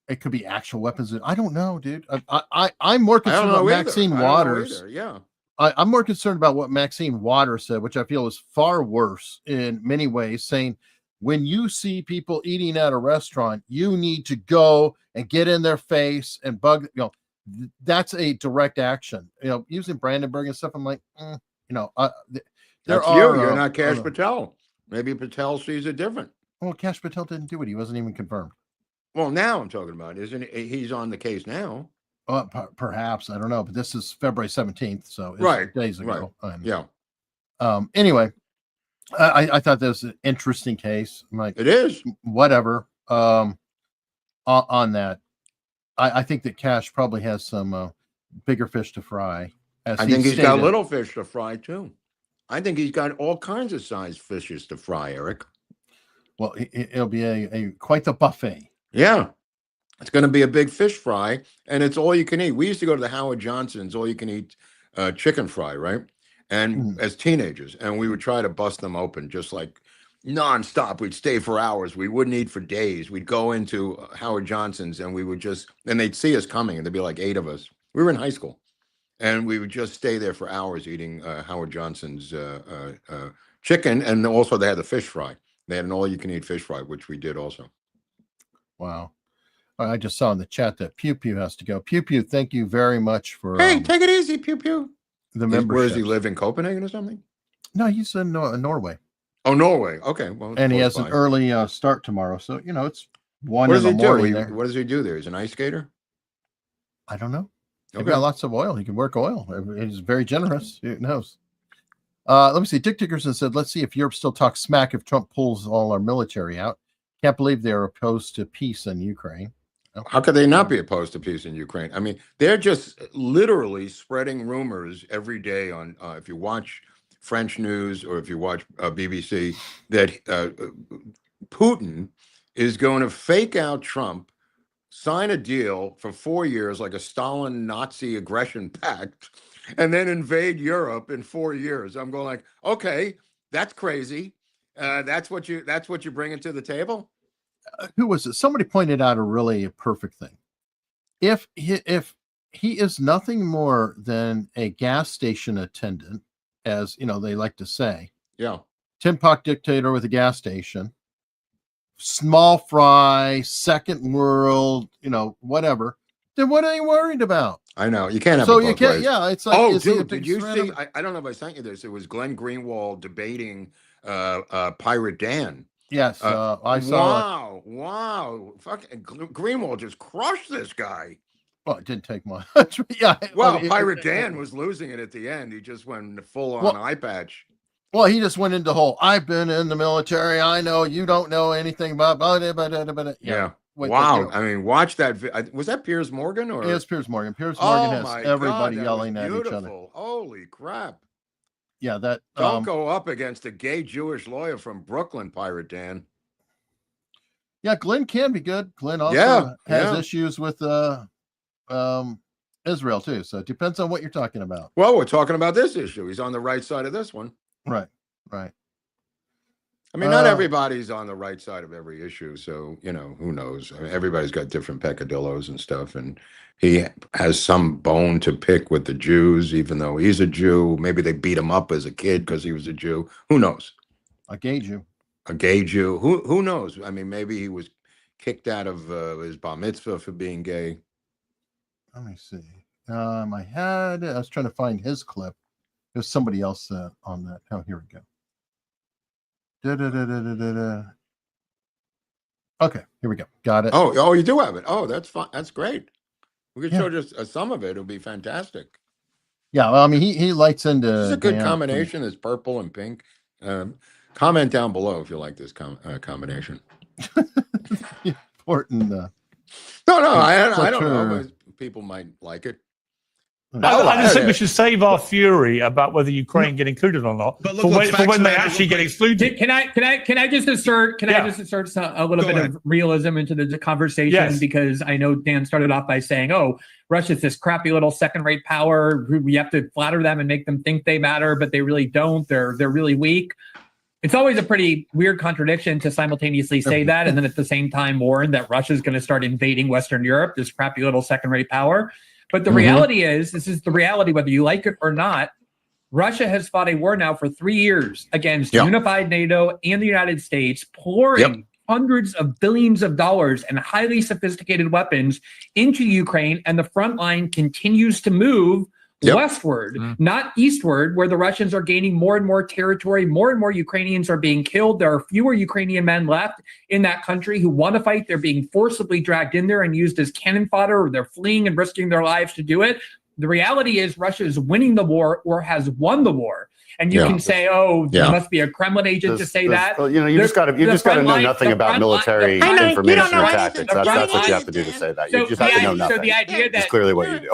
It could be actual weapons. I don't know, dude. I'm more concerned about Maxine Waters. Yeah. I'm more concerned about what Maxine Waters said, which I feel is far worse in many ways, saying when you see people eating at a restaurant, you need to go and get in their face and bug, that's a direct action. Using Brandenburg and stuff, I'm like, That's you're not Kash Patel. Maybe Patel sees it different. Well, Kash Patel didn't do it. He wasn't even confirmed. Well, now I'm talking about, isn't he? He's on the case now. Perhaps, I don't know, but this is February 17th, so it's right, days ago. Right. Yeah. Anyway, I thought that was an interesting case. I'm like, it is. Whatever. On that, I think that Kash probably has some bigger fish to fry. I think he's got little fish to fry too. I think he's got all kinds of sized fishes to fry, Eric. Well, it'll be a quite the buffet. Yeah. It's going to be a big fish fry, and it's all you can eat. We used to go to the Howard Johnson's all you can eat chicken fry, right? And as teenagers, and we would try to bust them open just like nonstop. We'd stay for hours. We wouldn't eat for days. We'd go into Howard Johnson's, and we would and they'd see us coming, and there'd be like 8 of us. We were in high school, and we would just stay there for hours eating Howard Johnson's chicken, and also they had the fish fry. They had an all-you-can-eat fish fry, which we did also. Wow. I just saw in the chat that Pew Pew has to go. Pew Pew, thank you very much for. Hey, take it easy, Pew Pew. The membership. Where does he live, in Copenhagen or something? No, he's in Norway. Oh, Norway. Okay, well, and he has an early start tomorrow, so it's 1 in the morning. What does he do there? He's an ice skater. I don't know. He's got lots of oil. He can work oil. He's very generous. Who knows? Let me see. Dick Dickerson said, "Let's see if Europe still talks smack if Trump pulls all our military out. Can't believe they're opposed to peace in Ukraine." How could they not be opposed to peace in Ukraine? I mean, they're just literally spreading rumors every day on, if you watch French news or if you watch BBC, that Putin is going to fake out Trump, sign a deal for 4 years like a Stalin Nazi aggression pact, and then invade Europe in 4 years. I'm going like, okay, that's crazy. That's what you're bringing to the table. Who was it? Somebody pointed out a perfect thing. If he is nothing more than a gas station attendant, as they like to say, tin pot dictator with a gas station, small fry, second world, whatever, then what are they worried about? I know you can't have. So you can't. Ways. Yeah, it's like. Oh, dude, did you see? I don't know if I sent you this. It was Glenn Greenwald debating Pirate Dan. Yes, I saw. Wow! Fucking Greenwald just crushed this guy. Well, it didn't take much. Yeah. Well, Pirate Dan was losing it at the end. He just went full on eye patch. Well, he just went into whole. I've been in the military. I know you don't know anything about. Yeah. Wow. I mean, watch that. Was that Piers Morgan or? It was Piers Morgan. Piers Morgan has everybody yelling at each other. Holy crap! Yeah, that don't go up against a gay Jewish lawyer from Brooklyn, Pirate Dan. Yeah, Glenn can be good. Glenn also has issues with Israel too. So it depends on what you're talking about. Well, we're talking about this issue. He's on the right side of this one. Right. I mean, not everybody's on the right side of every issue. So, who knows? I mean, everybody's got different peccadillos and stuff. And he has some bone to pick with the Jews, even though he's a Jew. Maybe they beat him up as a kid because he was a Jew. Who knows? A gay Jew. Who knows? I mean, maybe he was kicked out of his bar mitzvah for being gay. Let me see. I was trying to find his clip. There's somebody else on that. Oh, here we go. Okay, here we go. Got it. Oh, you do have it. Oh, that's fine. That's great. We could show just some of it. It'll be fantastic. Yeah, well, I mean, he lights into. It's a good combination. It's purple and pink. Comment down below if you like this combination. Important. No, I don't know. People might like it. I just think we should save our fury about whether Ukraine get included or not for when they actually get excluded. Can I just insert a little bit of realism into the conversation? Yes. Because I know Dan started off by saying, "Oh, Russia's this crappy little second-rate power. We have to flatter them and make them think they matter, but they really don't. They're really weak." It's always a pretty weird contradiction to simultaneously say that and then at the same time warn that Russia's going to start invading Western Europe, this crappy little second-rate power. But the reality is, this is the reality, whether you like it or not, Russia has fought a war now for 3 years against unified NATO and the United States, pouring hundreds of billions of dollars and highly sophisticated weapons into Ukraine. And the front line continues to move westward, not eastward, where the Russians are gaining more and more territory. More and more Ukrainians are being killed. There are fewer Ukrainian men left in that country who want to fight. They're being forcibly dragged in there and used as cannon fodder, or they're fleeing and risking their lives to do it. The reality is Russia is winning the war or has won the war. And you can say, "Oh, there must be a Kremlin agent to say that." You know, you just got to know nothing about military information and tactics. That's what you have to do to say that. You just have to know nothing. So the idea that it's clearly what you do.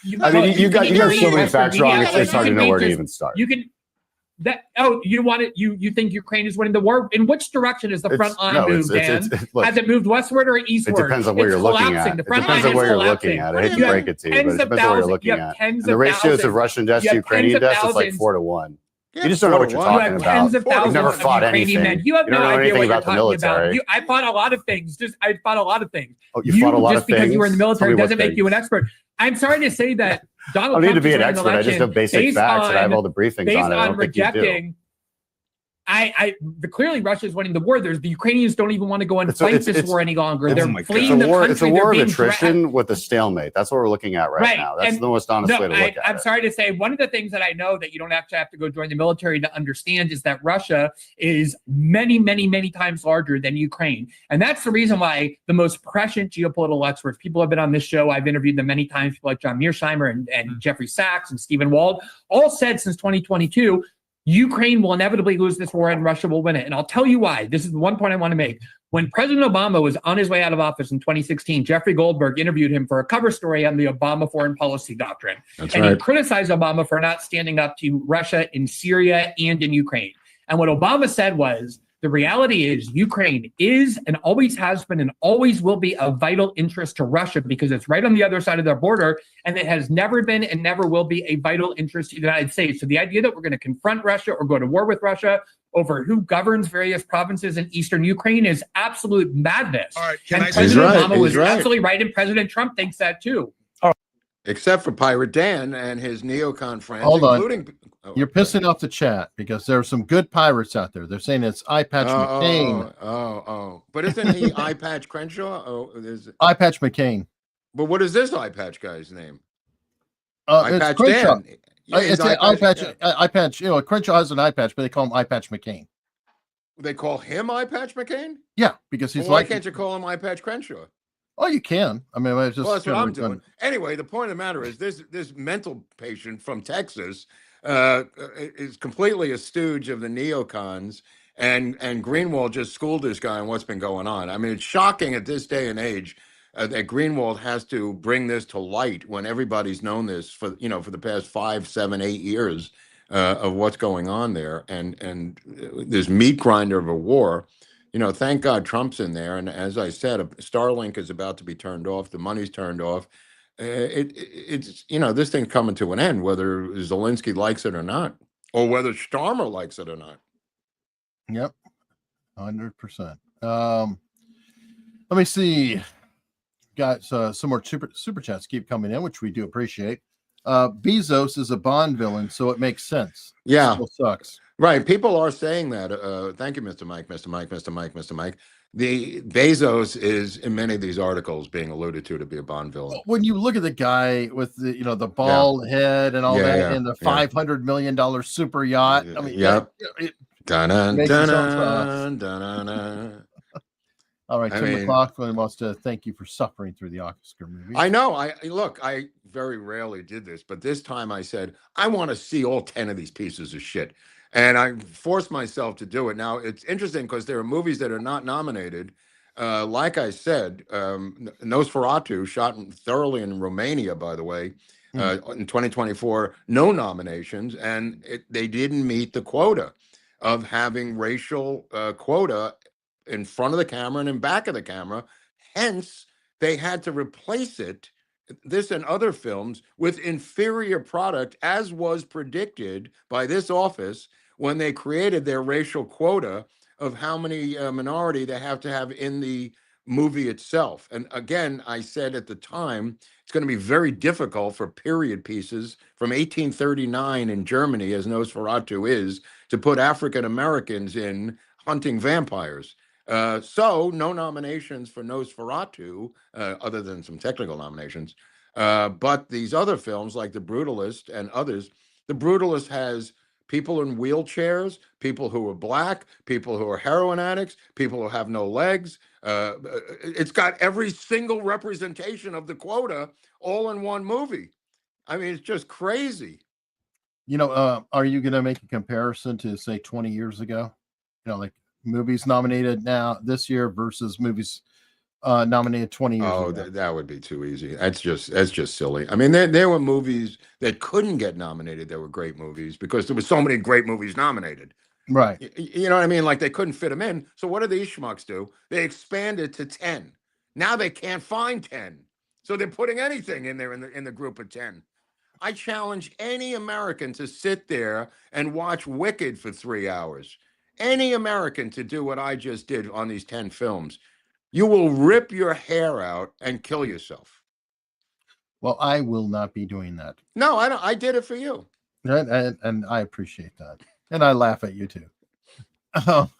You got so many facts wrong. It's hard to know where to even start. You can you want it? You think Ukraine is winning the war? In which direction is the front line moved, Dan? Has it moved westward or eastward? It depends on where you're looking at. It depends on where you're looking at. I hate to break it to you, but it depends on where you're looking at. And the ratios of Russian deaths to Ukrainian deaths is like 4 to 1. You just don't know what you're talking about. You've never fought anything. You have no idea what you're about the military. I fought a lot of things. I fought a lot of things. Oh, you fought a lot of things? Just because you were in the military doesn't make you an expert. I'm sorry to say that Donald Trump I don't need to be an expert. I just know basic facts, and I have all the briefings on it. I don't think you do. Clearly Russia is winning the war. The Ukrainians don't even want to go and fight this war any longer. They're fleeing the country. It's a war of attrition with a stalemate. That's what we're looking at right now. That's the most honest way to look at it. I'm sorry to say, one of the things that I know that you don't have to go join the military to understand is that Russia is many, many, many times larger than Ukraine. And that's the reason why the most prescient geopolitical experts, people have been on this show, I've interviewed them many times, people like John Mearsheimer and Jeffrey Sachs and Stephen Wald, all said since 2022, Ukraine will inevitably lose this war and Russia will win it. And I'll tell you why. This is the one point I want to make. When President Obama was on his way out of office in 2016, Jeffrey Goldberg interviewed him for a cover story on the Obama foreign policy doctrine. He criticized Obama for not standing up to Russia in Syria and in Ukraine. And what Obama said was, the reality is Ukraine is and always has been and always will be a vital interest to Russia because it's right on the other side of their border, and it has never been and never will be a vital interest to the United States. So the idea that we're going to confront Russia or go to war with Russia over who governs various provinces in eastern Ukraine is absolute madness. All right, President Obama was absolutely right, and President Trump thinks that too. Except for Pirate Dan and his neocon friends, including... You're pissing off the chat because there are some good pirates out there. They're saying it's Eye Patch McCain. But isn't he Eye Patch Crenshaw? Eye Patch McCain. But what is this Eye Patch guy's name? Eye Patch Dan. It's Eye Patch. Eye Patch. You know, Crenshaw has an eye patch, but they call him Eye Patch McCain. They call him Eye Patch McCain? Yeah, because he's why can't you call him Eye Patch Crenshaw? Oh, you can. I mean, it's just that's what I'm doing. Anyway, the point of the matter is this mental patient from Texas is completely a stooge of the neocons, and Greenwald just schooled this guy on what's been going on. I mean, it's shocking at this day and age that Greenwald has to bring this to light when everybody's known this for the past 5, 7, 8 years of what's going on there, and this meat grinder of a war. Thank God Trump's in there. And as I said, Starlink is about to be turned off. The money's turned off. It's this thing's coming to an end, whether Zelensky likes it or not, or whether Starmer likes it or not. Yep, 100%. Let me see. Got some more super chats keep coming in, which we do appreciate. Bezos is a Bond villain, so it makes sense. Yeah, it still sucks. Right. People are saying that. Thank you, Mr. Mike. The Bezos is in many of these articles being alluded to be a Bond villain. When you look at the guy with the bald head and all that, and the $500 million super yacht, I mean, all right, Tim McLaughlin wants to thank you for suffering through the Oscar movie. I know. I very rarely did this, but this time I said I want to see all 10 of these pieces of shit. And I forced myself to do it. Now, it's interesting because there are movies that are not nominated. Like I said, Nosferatu, shot thoroughly in Romania, by the way, in 2024, no nominations, and they didn't meet the quota of having racial quota in front of the camera and in back of the camera. Hence, they had to replace it, this and other films, with inferior product, as was predicted by this office when they created their racial quota of how many minority they have to have in the movie itself. And again, I said at the time, it's going to be very difficult for period pieces from 1839 in Germany, as Nosferatu is, to put African Americans in hunting vampires. So no nominations for Nosferatu, other than some technical nominations. But these other films like The Brutalist and others, The Brutalist has people in wheelchairs, people who are black, people who are heroin addicts, people who have no legs. It's got every single representation of the quota all in one movie. I mean, it's just crazy. Are you going to make a comparison to, say, 20 years ago? Like movies nominated now this year versus movies nominated 20 years ago. That would be too easy. That's just silly. I mean, there were movies that couldn't get nominated that were great movies because there were so many great movies nominated. Right. You know what I mean? Like they couldn't fit them in. So what do these schmucks do? They expanded to 10. Now they can't find 10. So they're putting anything in there in the group of 10. I challenge any American to sit there and watch Wicked for 3 hours. Any American to do what I just did on these 10 films. You will rip your hair out and kill yourself. Well, I will not be doing that. No, I don't. I did it for you. And I appreciate that. And I laugh at you too.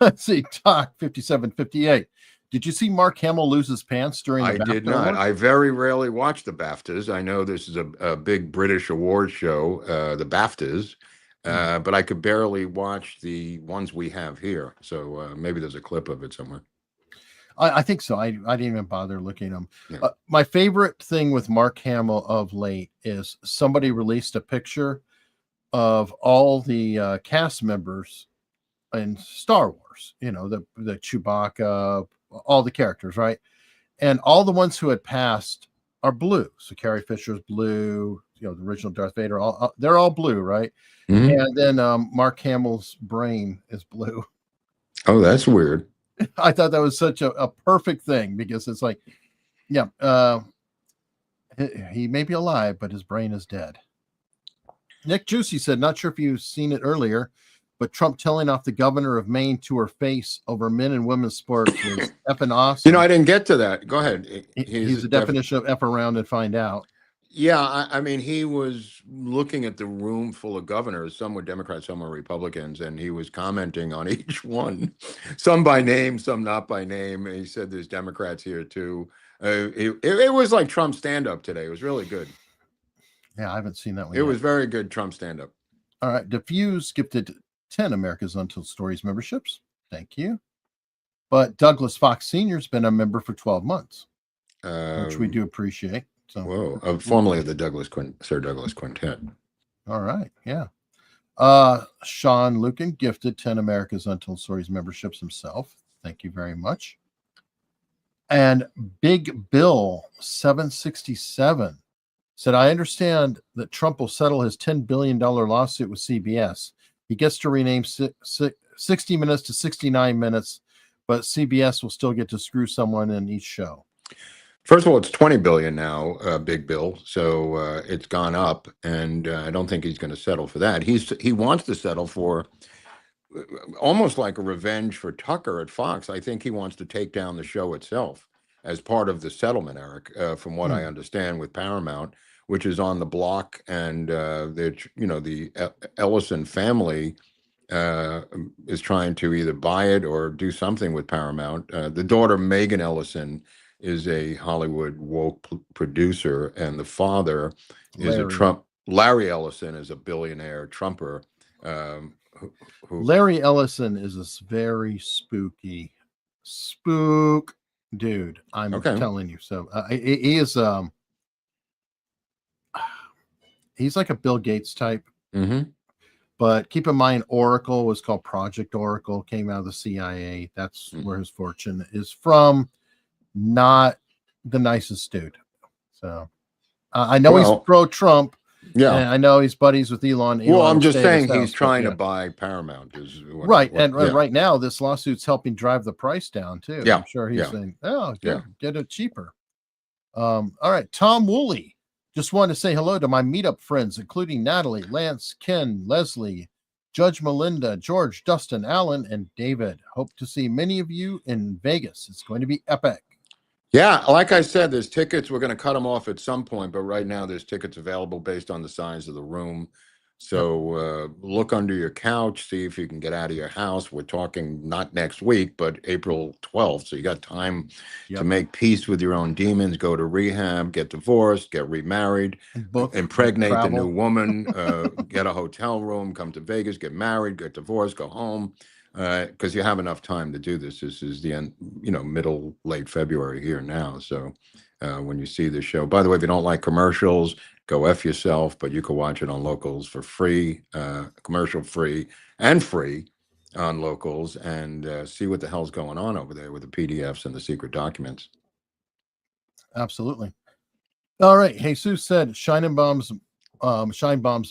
Let's see. Talk 5758. Did you see Mark Hamill lose his pants during the BAFTA did not. Awards? I very rarely watch the BAFTAs. I know this is a big British award show, the BAFTAs, but I could barely watch the ones we have here. So maybe there's a clip of it somewhere. I think so. I didn't even bother looking at them. Yeah. My favorite thing with Mark Hamill of late is somebody released a picture of all the cast members in Star Wars, the Chewbacca, all the characters, right? And all the ones who had passed are blue. So Carrie Fisher's blue, the original Darth Vader, they're all blue, right? Mm-hmm. And then Mark Hamill's brain is blue. Oh, that's weird. I thought that was such a perfect thing because it's like, he may be alive, but his brain is dead. Nick Juicy said, not sure if you've seen it earlier, but Trump telling off the governor of Maine to her face over men and women's sports was effing awesome. I didn't get to that. Go ahead. He's the definition of F around and find out. Yeah, I mean, he was looking at the room full of governors. Some were Democrats, some were Republicans, and he was commenting on each one, some by name, some not by name. And he said there's Democrats here too. It was like Trump stand-up today. It was really good. Yeah, I haven't seen that one It yet. was very good Trump stand-up. All right, Diffuse gifted 10 America's Untold Stories memberships. Thank you. But Douglas Fox Sr. has been a member for 12 months, which we do appreciate. So, formerly of the Sir Douglas Quintet. All right, yeah. Sean Lucan gifted 10 America's Untold Stories memberships himself. Thank you very much. And Big Bill 767 said, I understand that Trump will settle his $10 billion lawsuit with CBS. He gets to rename 60 Minutes to 69 Minutes, but CBS will still get to screw someone in each show. First of all, it's 20 billion now, Big Bill. So it's gone up, and I don't think he's going to settle for that. He wants to settle for almost like a revenge for Tucker at Fox. I think he wants to take down the show itself as part of the settlement, Eric, from what I understand with Paramount, which is on the block, and the Ellison family is trying to either buy it or do something with Paramount. The daughter, Megan Ellison, is a Hollywood woke producer, and the father is a Trump. Larry Ellison is a billionaire Trumper. Larry Ellison is this very spooky dude. I'm telling you. So he is he's like a Bill Gates type. Mm-hmm. But keep in mind, Oracle was called Project Oracle, came out of the CIA. That's where his fortune is from. Not the nicest dude. So I know he's pro-Trump. Yeah, and I know he's buddies with Elon. Well, Elon I'm just saying house, he's trying to buy Paramount. Right, and right now this lawsuit's helping drive the price down too. Yeah, I'm sure he's saying, "Oh, yeah, get it cheaper." All right, Tom Woolley. Just wanted to say hello to my meetup friends, including Natalie, Lance, Ken, Leslie, Judge Melinda, George, Dustin, Allen, and David. Hope to see many of you in Vegas. It's going to be epic. Yeah, like I said, there's tickets. We're going to cut them off at some point, but right now there's tickets available based on the size of the room. So look under your couch, see if you can get out of your house. We're talking not next week, but April 12th. So you got time to make peace with your own demons, go to rehab, get divorced, get remarried, impregnate the new woman, get a hotel room, come to Vegas, get married, get divorced, go home. Because you have enough time to do this. This is the end, middle, late February here now. So when you see the show, by the way, if you don't like commercials, go F yourself, but you can watch it on Locals for free, commercial free and free on Locals, and see what the hell's going on over there with the PDFs and the secret documents. Absolutely. All right. Jesus said Scheinbaum's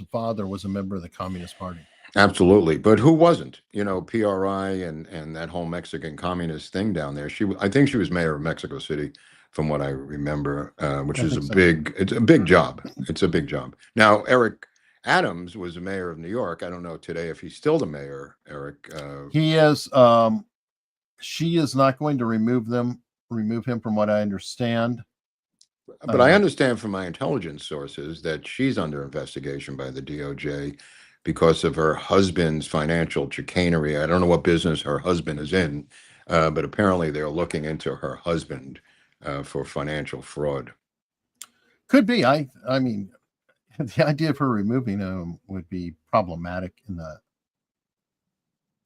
father was a member of the Communist Party. Absolutely, but who wasn't? PRI and that whole Mexican communist thing down there. I think she was mayor of Mexico City, from what I remember, which is it's a big job. It's a big job. Now, Eric Adams was the mayor of New York. I don't know today if he's still the mayor, Eric. He is. She is not going to remove him, from what I understand. But I understand from my intelligence sources that she's under investigation by the DOJ. Because of her husband's financial chicanery. I don't know what business her husband is in, but apparently they're looking into her husband for financial fraud. Could be. I mean, the idea of her removing him would be problematic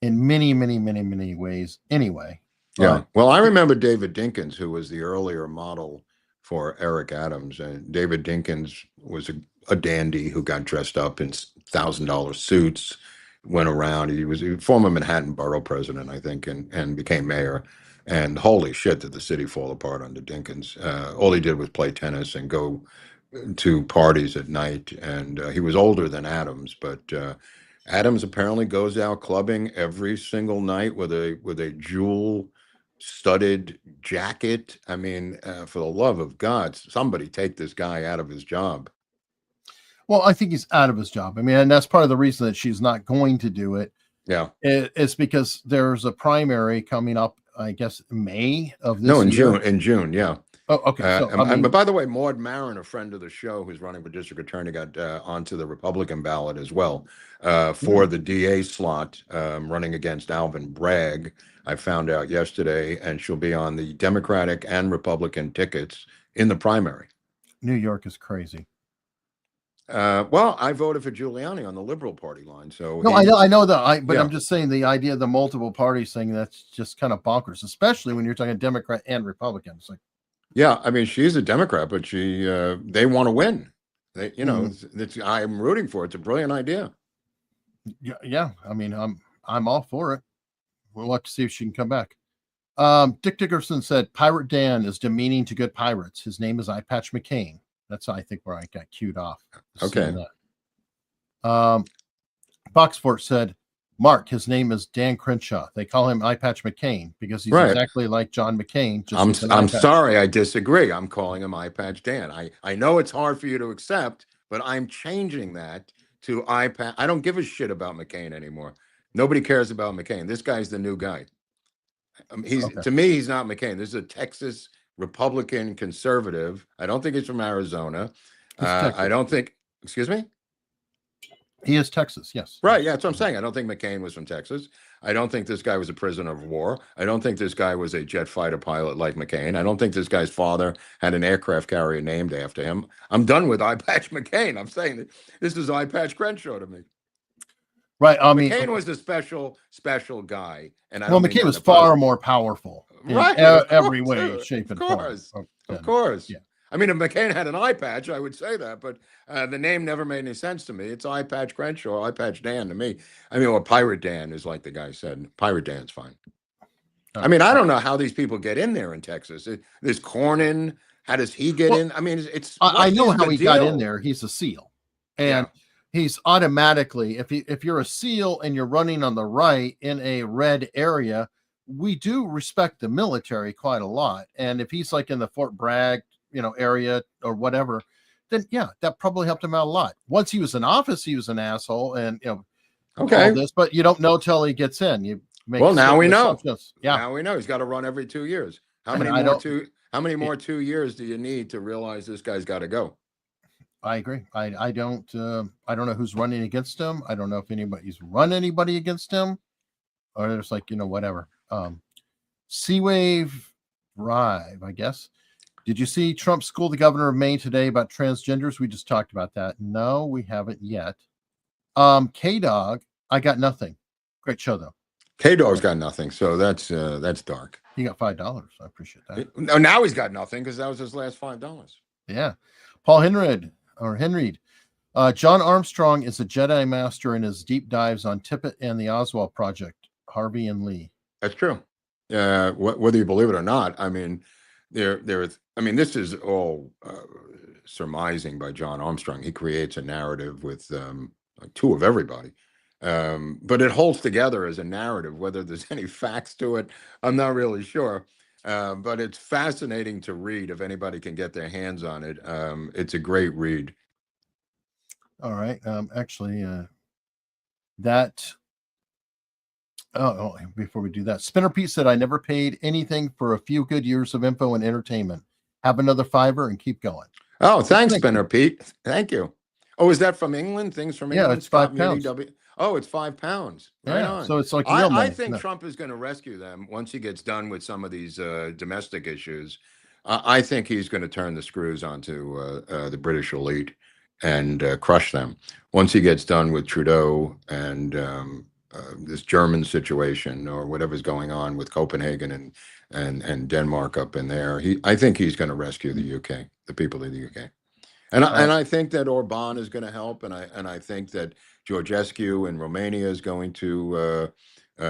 in many ways. Anyway. Yeah. Well, I remember David Dinkins, who was the earlier model for Eric Adams, and David Dinkins was a dandy who got dressed up in $1,000 suits, went around. He was a former Manhattan borough president, I think, and became mayor. And holy shit, did the city fall apart under Dinkins. All he did was play tennis and go to parties at night. And he was older than Adams, but Adams apparently goes out clubbing every single night with a jewel-studded jacket. I mean, for the love of God, somebody take this guy out of his job. Well, I think he's out of his job. I mean, and that's part of the reason that she's not going to do it. Yeah. It's because there's a primary coming up, I guess, May of this year. June. In June, yeah. Oh, okay. But by the way, Maud Maron, a friend of the show who's running for district attorney, got onto the Republican ballot as well for the DA slot, running against Alvin Bragg. I found out yesterday, and she'll be on the Democratic and Republican tickets in the primary. New York is crazy. Well, I voted for Giuliani on the Liberal Party line. So no, I know that. But I'm just saying the idea of the multiple parties thing, that's just kind of bonkers, especially when you're talking Democrat and Republican. It's like, yeah, I mean, she's a Democrat, but they want to win. I'm rooting for it. It's a brilliant idea. Yeah. I mean, I'm all for it. We'll have to see if she can come back. Dick Dickerson said Pirate Dan is demeaning to good pirates. His name is Eye Patch McCain. That's, I think, where I got queued off. Okay. Boxfort said, Mark, his name is Dan Crenshaw. They call him Eye Patch McCain because he's exactly like John McCain. I'm sorry, I disagree. I'm calling him Eye Patch Dan. I know it's hard for you to accept, but I'm changing that to Eye Patch. I don't give a shit about McCain anymore. Nobody cares about McCain. This guy's the new guy. To me, he's not McCain. This is a Texas Republican conservative. I don't think he's from Arizona. I don't think, excuse me? He is Texas, yes. Right, yeah, that's what I'm saying. I don't think McCain was from Texas. I don't think this guy was a prisoner of war. I don't think this guy was a jet fighter pilot like McCain. I don't think this guy's father had an aircraft carrier named after him. I'm done with Eye Patch McCain. I'm saying that this is Eye Patch Crenshaw to me. Right, I mean, McCain was a special guy. And McCain was far more powerful in every way, shape, and form. Of course. Yeah. I mean, if McCain had an eye patch, I would say that, but the name never made any sense to me. It's Eye Patch Crenshaw, Eye Patch Dan to me. I mean, or Pirate Dan is like the guy said. Pirate Dan's fine. I mean, I don't know how these people get in there in Texas. There's Cornyn. How does he get in? I mean, I know how he got in there. He's a SEAL, and he's automatically, if you're a SEAL and you're running on the right in a red area, we do respect the military quite a lot. And if he's like in the Fort Bragg, area or whatever, then yeah, that probably helped him out a lot. Once he was in office, he was an asshole, and all this, but you don't know till he gets in. You make now we know. Yeah, now we know he's got to run every 2 years. How many more 2 years do you need to realize this guy's got to go? I agree. I don't know who's running against him. I don't know if anybody's run anybody against him, or there's like whatever. Seawave Drive, I guess. Did you see Trump school the governor of Maine today about transgenders? We just talked about that. No, we haven't yet. K-Dog, I got nothing. Great show though. K-Dog's got nothing, so that's dark. He got $5. I appreciate that. No, now he's got nothing because that was his last $5. Yeah. Paul Henried. John Armstrong is a Jedi master in his deep dives on Tippett and the Oswald Project. Harvey and Lee. That's true. Whether you believe it or not, I mean, this is all surmising by John Armstrong. He creates a narrative with two of everybody. But it holds together as a narrative. Whether there's any facts to it, I'm not really sure. But it's fascinating to read if anybody can get their hands on it. It's a great read. All right. Before we do that, Spinner Pete said, I never paid anything for a few good years of info and entertainment. Have another $5 and keep going. Oh, thanks, Spinner Pete. Thank you. Oh, is that from England? Things from England? Yeah, it's £5. Oh, it's £5. Right on. So it's like I think Trump is going to rescue them once he gets done with some of these domestic issues. I think he's going to turn the screws onto the British elite and crush them. Once he gets done with Trudeau and this German situation or whatever's going on with Copenhagen and Denmark up in there, I think he's going to rescue the UK, the people of the UK. And I think that Orban is going to help, and I think that Georgescu in Romania is going to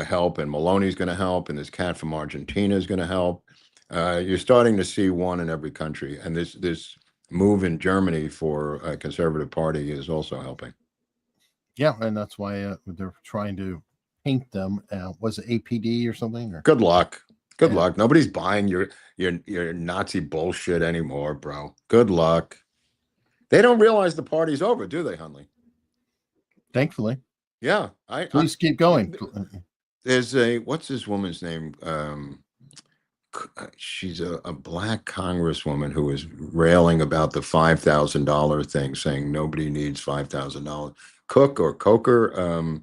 help, and Maloney is going to help, and this cat from Argentina is going to help. You're starting to see one in every country, and this move in Germany for a conservative party is also helping. Yeah, and that's why they're trying to paint them. Was it APD or something? Or? Good luck. Good luck. Nobody's buying your Nazi bullshit anymore, bro. Good luck. They don't realize the party's over, do they, Hunley? Thankfully. Yeah. Please keep going. There's what's this woman's name? She's a black congresswoman who is railing about the $5,000 thing, saying nobody needs $5,000. Cook or Coker,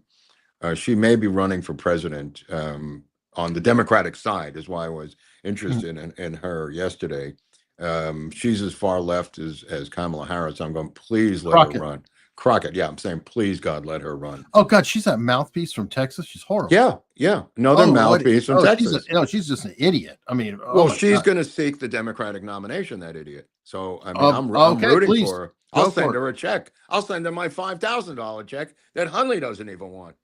she may be running for president on the Democratic side, is why I was interested in her yesterday. She's as far left as Kamala Harris. I'm going, please let her run. Crockett, yeah, I'm saying, please, God, let her run. Oh, God, she's that mouthpiece from Texas. She's horrible. Yeah. Another mouthpiece from Texas. She's just an idiot. I mean, she's going to seek the Democratic nomination, that idiot. So, I mean, I'm rooting for her. I'll send her a check. I'll send her my $5,000 check that Hunley doesn't even want.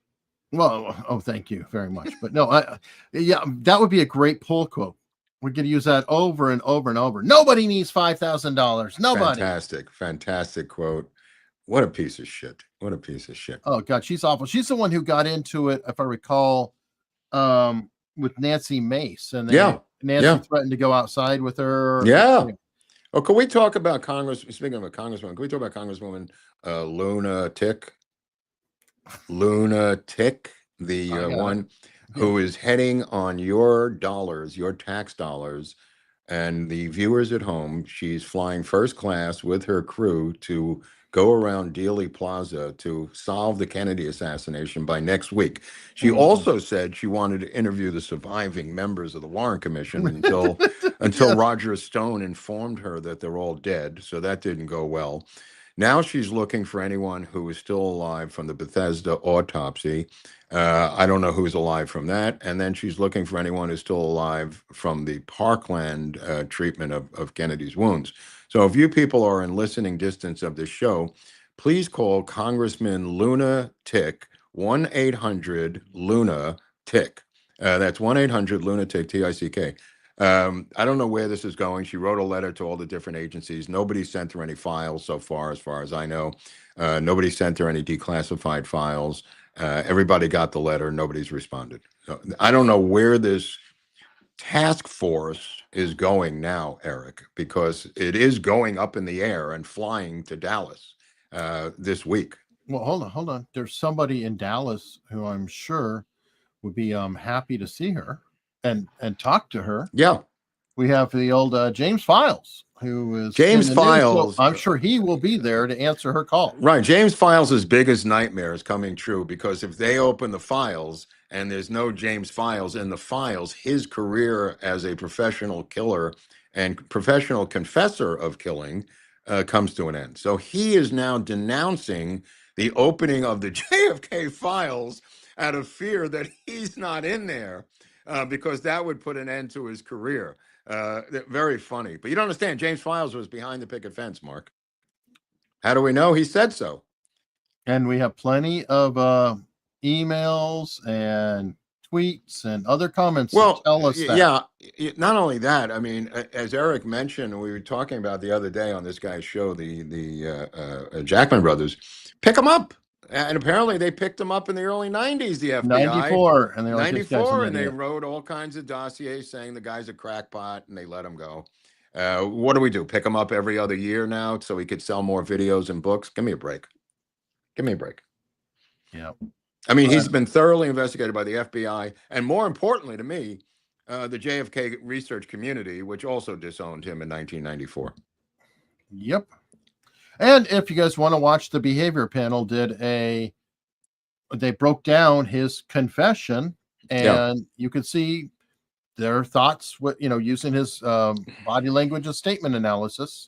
Well, thank you very much. But no, that would be a great poll quote. We're going to use that over and over and over. Nobody needs $5,000. Nobody. Fantastic quote. What a piece of shit. Oh, God, she's awful. She's the one who got into it, if I recall, with Nancy Mace. And Nancy threatened to go outside with her. Yeah. Oh, can we talk about speaking of a congresswoman, can we talk about Congresswoman Luna Tick, the one who is heading on your dollars, your tax dollars, and the viewers at home? She's flying first class with her crew to go around Dealey Plaza to solve the Kennedy assassination by next week. She also said she wanted to interview the surviving members of the Warren Commission until Roger Stone informed her that they're all dead. So that didn't go well. Now she's looking for anyone who is still alive from the Bethesda autopsy. I don't know who's alive from that. And then she's looking for anyone who's still alive from the Parkland treatment of Kennedy's wounds. So if you people are in listening distance of this show, please call Congressman Luna Tick, 1-800-LUNA-TICK. That's 1-800-LUNA-TICK, T-I-C-K. I don't know where this is going. She wrote a letter to all the different agencies. Nobody sent her any files so far as I know. Nobody sent her any declassified files. Everybody got the letter. Nobody's responded. So I don't know where this task force is going now, Eric, because it is going up in the air and flying to Dallas this week. Well, hold on. There's somebody in Dallas who I'm sure would be happy to see her and talk to her. Yeah. We have the old James Files, who is James Files. So I'm sure he will be there to answer her call. Right. James Files' biggest nightmare is coming true, because if they open the files and there's no James Files in the files, his career as a professional killer and professional confessor of killing comes to an end. So he is now denouncing the opening of the JFK files out of fear that he's not in there, because that would put an end to his career. Very funny. But you don't understand, James Files was behind the picket fence, Mark. How do we know? He said so. And we have plenty of emails and tweets and other comments to tell us that. Yeah, not only that, I mean, as Eric mentioned, we were talking about the other day on this guy's show, the Jackman brothers, pick them up. And apparently they picked them up in the early 90s, the FBI. 94. And they're like, 94, and they wrote all kinds of dossiers saying the guy's a crackpot, and they let him go. What do we do? Pick him up every other year now so he could sell more videos and books? Give me a break. Give me a break. Yeah. I mean, he's been thoroughly investigated by the FBI, and more importantly to me, the JFK research community, which also disowned him in 1994. Yep. And if you guys want to watch, the behavior panel they broke down his confession, and you can see their thoughts with, using his body language and statement analysis.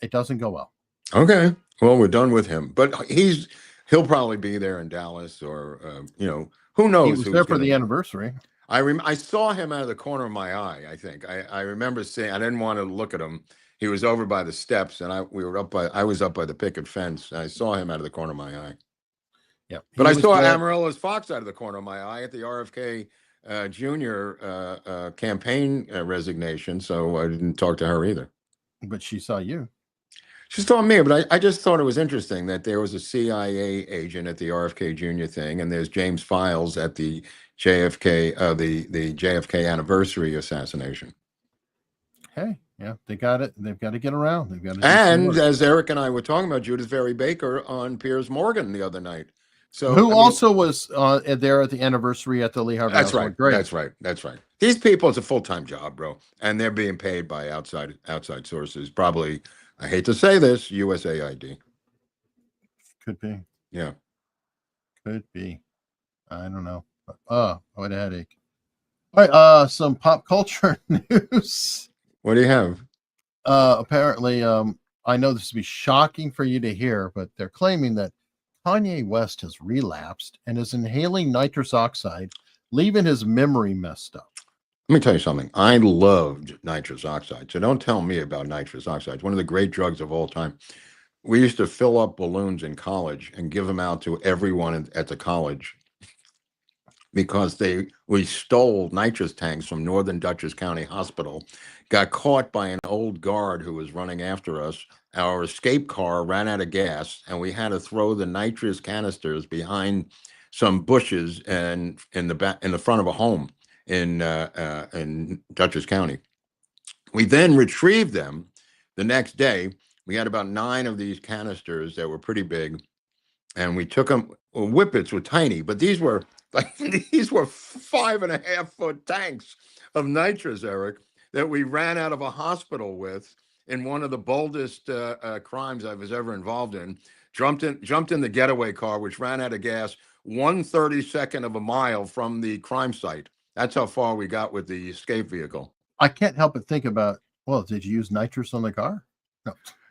It doesn't go well. Okay. Well, we're done with him, but he'll probably be there in Dallas, or who knows? He was there for the anniversary. I saw him out of the corner of my eye. I think I remember seeing. I didn't want to look at him. He was over by the steps, and I was up by the picket fence. And I saw him out of the corner of my eye. Yeah, but I saw Amaryllis Fox out of the corner of my eye at the RFK Jr. Campaign resignation. So I didn't talk to her either. But she saw you. She saw me, but I just thought it was interesting that there was a CIA agent at the RFK Jr. thing, and there's James Files at the JFK the JFK anniversary assassination. Hey, yeah, they got it. They've got to get around. They've got to. And as Eric and I were talking about, Judith Very Baker on Piers Morgan the other night. So who also was there at the anniversary at the Lee Harvey That's House. right. Great. That's right. That's right. These people, it's a full-time job, bro, and they're being paid by outside sources. Probably, I hate to say this, USAID. Could be. Yeah. Could be. I don't know. What a headache. All right. Some pop culture news. What do you have? Apparently, I know this would be shocking for you to hear, but they're claiming that Kanye West has relapsed and is inhaling nitrous oxide, leaving his memory messed up. Let me tell you something. I loved nitrous oxide, so don't tell me about nitrous oxide. It's one of the great drugs of all time. We used to fill up balloons in college and give them out to everyone at the college, because we stole nitrous tanks from Northern Dutchess County Hospital, got caught by an old guard who was running after us. Our escape car ran out of gas, and we had to throw the nitrous canisters behind some bushes and in the front of a home in Dutchess County. We then retrieved them the next day. We had about 9 of these canisters that were pretty big, and we took them. Well, whippets were tiny, but these were 5.5 foot tanks of nitrous, Eric, that we ran out of a hospital with in one of the boldest crimes I was ever involved in. Jumped in the getaway car, which ran out of gas 1/32 of a mile from the crime site. That's how far we got with the escape vehicle. I can't help but think about, well, did you use nitrous on the car?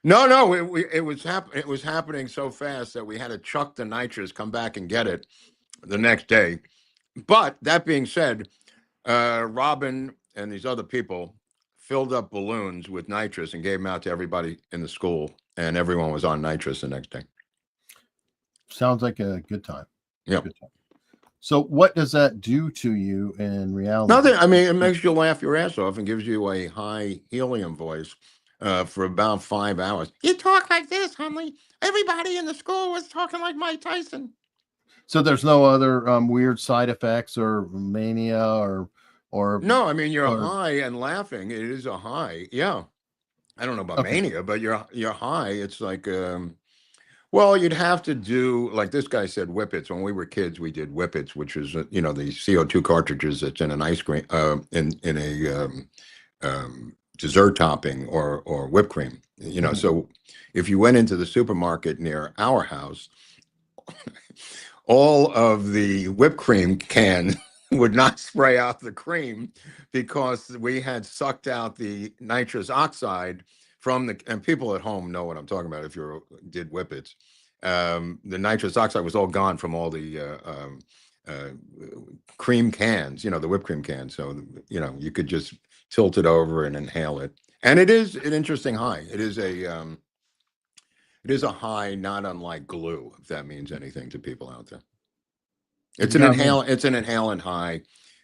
No. It was happening so fast that we had to chuck the nitrous, come back and get it the next day. But that being said, Robin and these other people filled up balloons with nitrous and gave them out to everybody in the school, and everyone was on nitrous the next day. Sounds like a good time. Yeah. Good time. So what does that do to you in reality? Nothing. I mean, it makes you laugh your ass off and gives you a high helium voice for about 5 hours. You talk like this, Hunley. Everybody in the school was talking like Mike Tyson. So there's no other weird side effects or mania or no. I mean, you're high and laughing. It is a high. Yeah. I don't know about mania, but you're high. It's like well, you'd have to do, like this guy said, whippets. When we were kids, we did whippets, which is, the CO2 cartridges that's in an ice cream, in a dessert topping or whipped cream. So if you went into the supermarket near our house, all of the whipped cream can would not spray out the cream because we had sucked out the nitrous oxide from and people at home know what I'm talking about if you did whippets. The nitrous oxide was all gone from all the cream cans, the whipped cream cans. So, you could just tilt it over and inhale it. And it is an interesting high. It is a high not unlike glue, if that means anything to people out there. It's an inhalant high.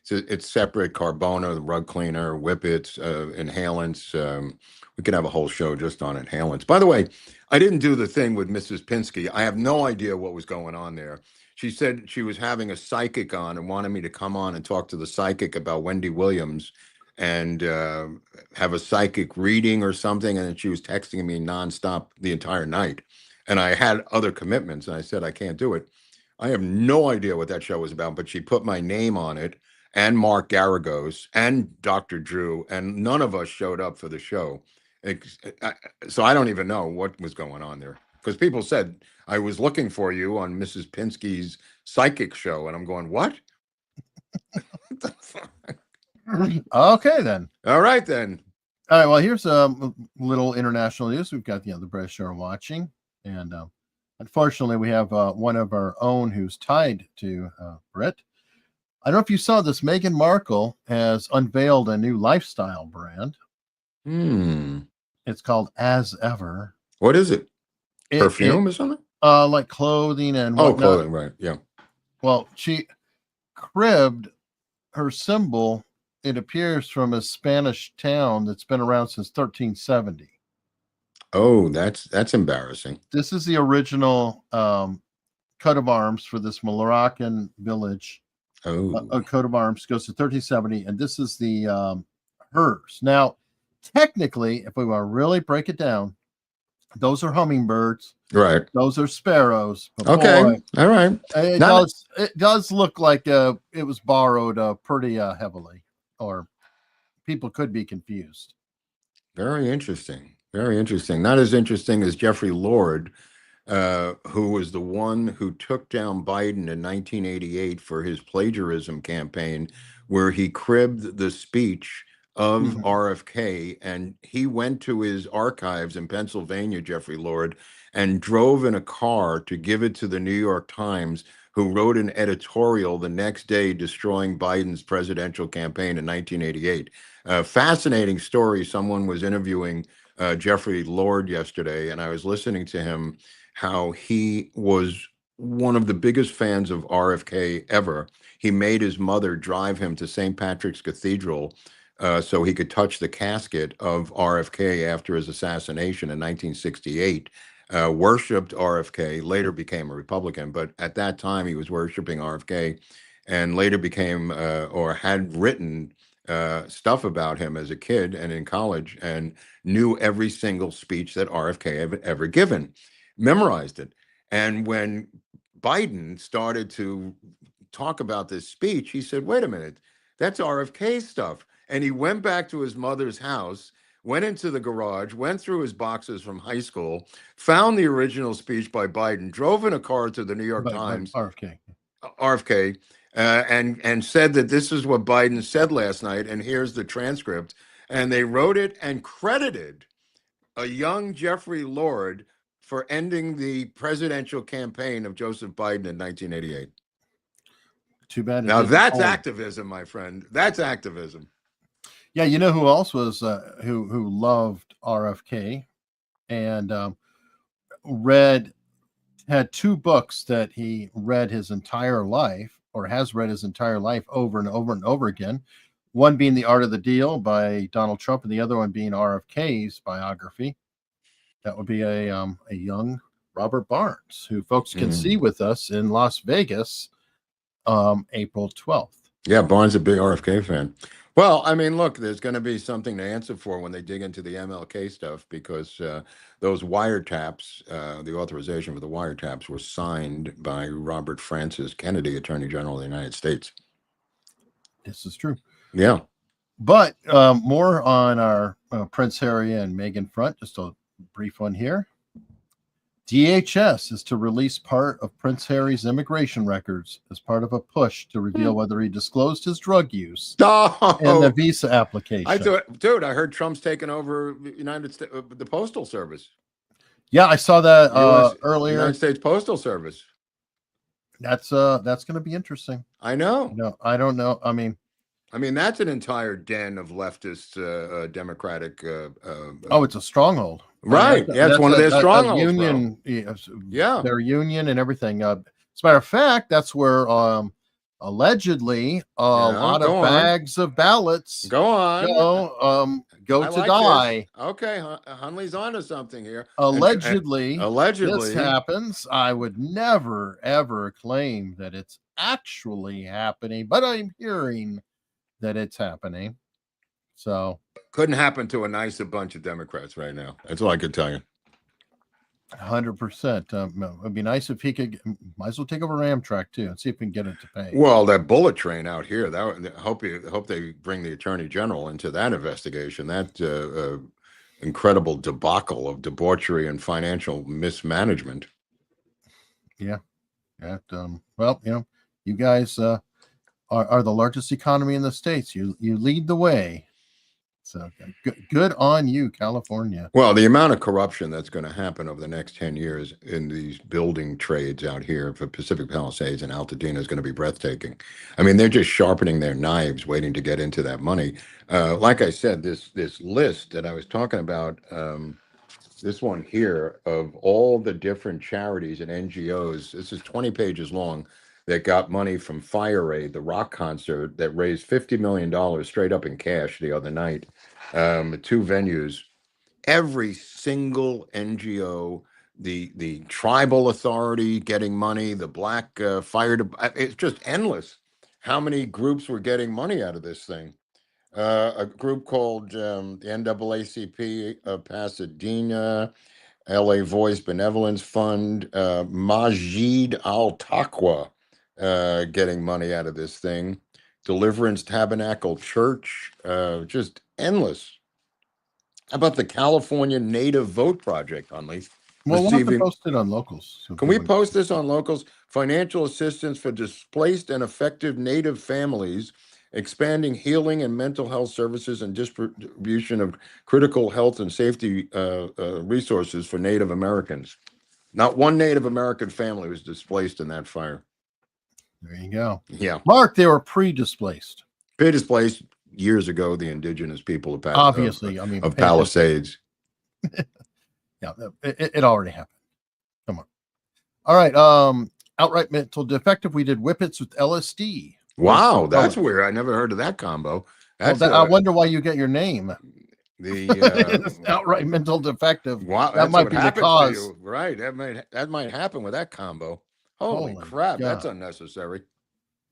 It's separate. Carbona, the rug cleaner, whippets, inhalants. We could have a whole show just on inhalants. By the way, I didn't do the thing with Mrs. Pinsky. I have no idea what was going on there. She said she was having a psychic on and wanted me to come on and talk to the psychic about Wendy Williams and have a psychic reading or something. And then she was texting me nonstop the entire night. And I had other commitments and I said, I can't do it. I have no idea what that show was about, but she put my name on it and Mark Garagos and Dr. Drew, and none of us showed up for the show. So I don't even know what was going on there because people said I was looking for you on Mrs. Pinsky's psychic show. And I'm going, what? What the fuck? Okay, then. All right, then. All right. Well, here's a little international news. We've got the British are watching. And unfortunately, we have one of our own who's tied to Brit. I don't know if you saw this. Meghan Markle has unveiled a new lifestyle brand. It's called As Ever. What is it? Perfume or something? Like clothing and whatnot. Clothing, right? Yeah. Well, she cribbed her symbol. It appears from a Spanish town that's been around since 1370. Oh, that's embarrassing. This is the original coat of arms for this Moroccan village. A coat of arms goes to 1370, and this is the hers. Now, technically, if we want to really break it down, those are hummingbirds. Right. Those are sparrows. Okay. Boy, all right. It does look like it was borrowed pretty heavily, or people could be confused. Very interesting. Very interesting. Not as interesting as Jeffrey Lord, who was the one who took down Biden in 1988 for his plagiarism campaign, where he cribbed the speech of RFK, and he went to his archives in Pennsylvania, Jeffrey Lord, and drove in a car to give it to the New York Times, who wrote an editorial the next day destroying Biden's presidential campaign in 1988. Fascinating story. Someone was interviewing Jeffrey Lord yesterday, and I was listening to him, how he was one of the biggest fans of RFK ever. He made his mother drive him to St. Patrick's Cathedral so he could touch the casket of RFK after his assassination in 1968. Worshipped RFK, later became a Republican, but at that time he was worshiping RFK, and later became or had written stuff about him as a kid and in college, and knew every single speech that RFK had ever given, memorized it. And when Biden started to talk about this speech, he said, wait a minute, that's RFK stuff. And he went back to his mother's house, went into the garage, went through his boxes from high school, found the original speech by Biden, drove in a car to the New York Times, RFK, and said that this is what Biden said last night, and here's the transcript. And they wrote it and credited a young Jeffrey Lord for ending the presidential campaign of Joseph Biden in 1988. Too bad. Now that's activism, my friend. That's activism. Yeah, you know who else was who loved RFK and had two books that he read his entire life, or has read his entire life over and over and over again. One being The Art of the Deal by Donald Trump, and the other one being RFK's biography. That would be a young Robert Barnes, who folks can see with us in Las Vegas, April 12th. Yeah, Barnes a big RFK fan. Well, I mean, look, there's going to be something to answer for when they dig into the MLK stuff, because those wiretaps, the authorization for the wiretaps, were signed by Robert Francis Kennedy, Attorney General of the United States. This is true. Yeah. But more on our Prince Harry and Meghan front, just a brief one here. DHS is to release part of Prince Harry's immigration records as part of a push to reveal whether he disclosed his drug use in the visa application. I thought, dude, I heard Trump's taken over United States, the Postal Service. Yeah, I saw that earlier. United States Postal Service. That's going to be interesting. I know. No, I don't know. I mean, that's an entire den of leftist Democratic. It's a stronghold. Right. That's one of their strongholds. Union, their union and everything. As a matter of fact, that's where allegedly a lot of bags of ballots go to die. This. Okay, Hunley's onto something here. Allegedly, allegedly, this happens. I would never ever claim that it's actually happening, but I'm hearing that it's happening. So couldn't happen to a nicer bunch of Democrats right now. That's all I could tell you. 100%. It'd be nice if he could. Might as well take over Amtrak too and see if we can get it to pay. Well, that bullet train out here. Hope they bring the Attorney General into that investigation. That incredible debacle of debauchery and financial mismanagement. Yeah. Well, you guys are the largest economy in the states. You lead the way. So good on you, California. Well, the amount of corruption that's going to happen over the next 10 years in these building trades out here for Pacific Palisades and Altadena is going to be breathtaking. I mean, they're just sharpening their knives, waiting to get into that money. Like I said, this list that I was talking about, this one here of all the different charities and NGOs, this is 20 pages long, that got money from Fire Aid, the rock concert that raised $50 million straight up in cash the other night, two venues. Every single NGO, the tribal authority getting money, the black fire, it's just endless how many groups were getting money out of this thing. A group called the NAACP of Pasadena, LA Voice Benevolence Fund, Majid Al-Taqwa, getting money out of this thing. Deliverance Tabernacle Church, just endless. How about the California Native Vote Project, Hunley? Well, we'll have to post it on Locals. Can we post this on Locals? Financial assistance for displaced and affected Native families, expanding healing and mental health services and distribution of critical health and safety resources for Native Americans. Not one Native American family was displaced in that fire. There you go. Yeah. Mark, they were pre-displaced. Pre-displaced years ago, the indigenous people of of Palisades. Yeah, it already happened. Come on. All right. Outright mental defective. We did whippets with LSD. Wow, that's weird. I never heard of that combo. That's, I wonder why you get your name. The outright mental defective. Wow, that might be the cause. Right. That might happen with that combo. Holy crap, God. That's unnecessary.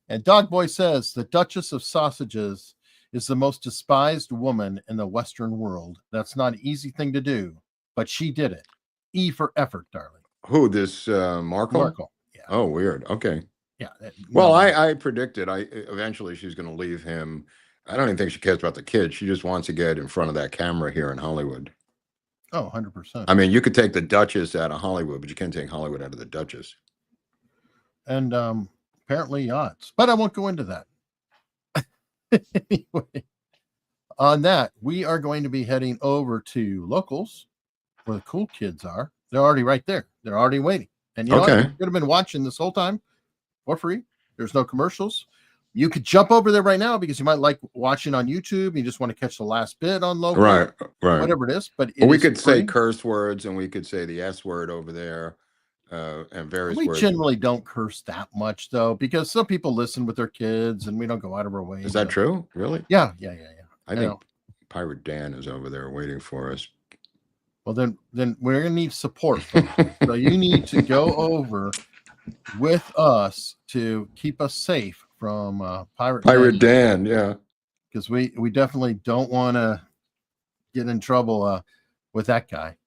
And Dog Boy says the Duchess of Sausages is the most despised woman in the Western world. That's not an easy thing to do, but she did it. E for effort, darling. Who, this Markle? Markle. Yeah. Oh, weird. Okay. Yeah. Well, I predicted eventually she's going to leave him. I don't even think she cares about the kids. She just wants to get in front of that camera here in Hollywood. Oh, 100%. I mean, you could take the Duchess out of Hollywood, but you can't take Hollywood out of the Duchess. And apparently yachts, but I won't go into that. Anyway, on that, we are going to be heading over to Locals. where the cool kids are. They're already right there. They're already waiting. And you know what? You could have been watching this whole time for free. There's no commercials. You could jump over there right now because you might like watching on YouTube. You just want to catch the last bit on local, right, whatever it is. But we could say curse words, and we could say the S word over there, and various words. We generally don't curse that much though, because some people listen with their kids, and we don't go out of our way. Is that true? Really? Yeah. I think Pirate Dan is over there waiting for us. Well, then we're gonna need support. So you need to go over with us to keep us safe from Pirate Dan. Yeah, because we definitely don't want to get in trouble with that guy.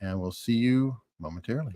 And we'll see you momentarily.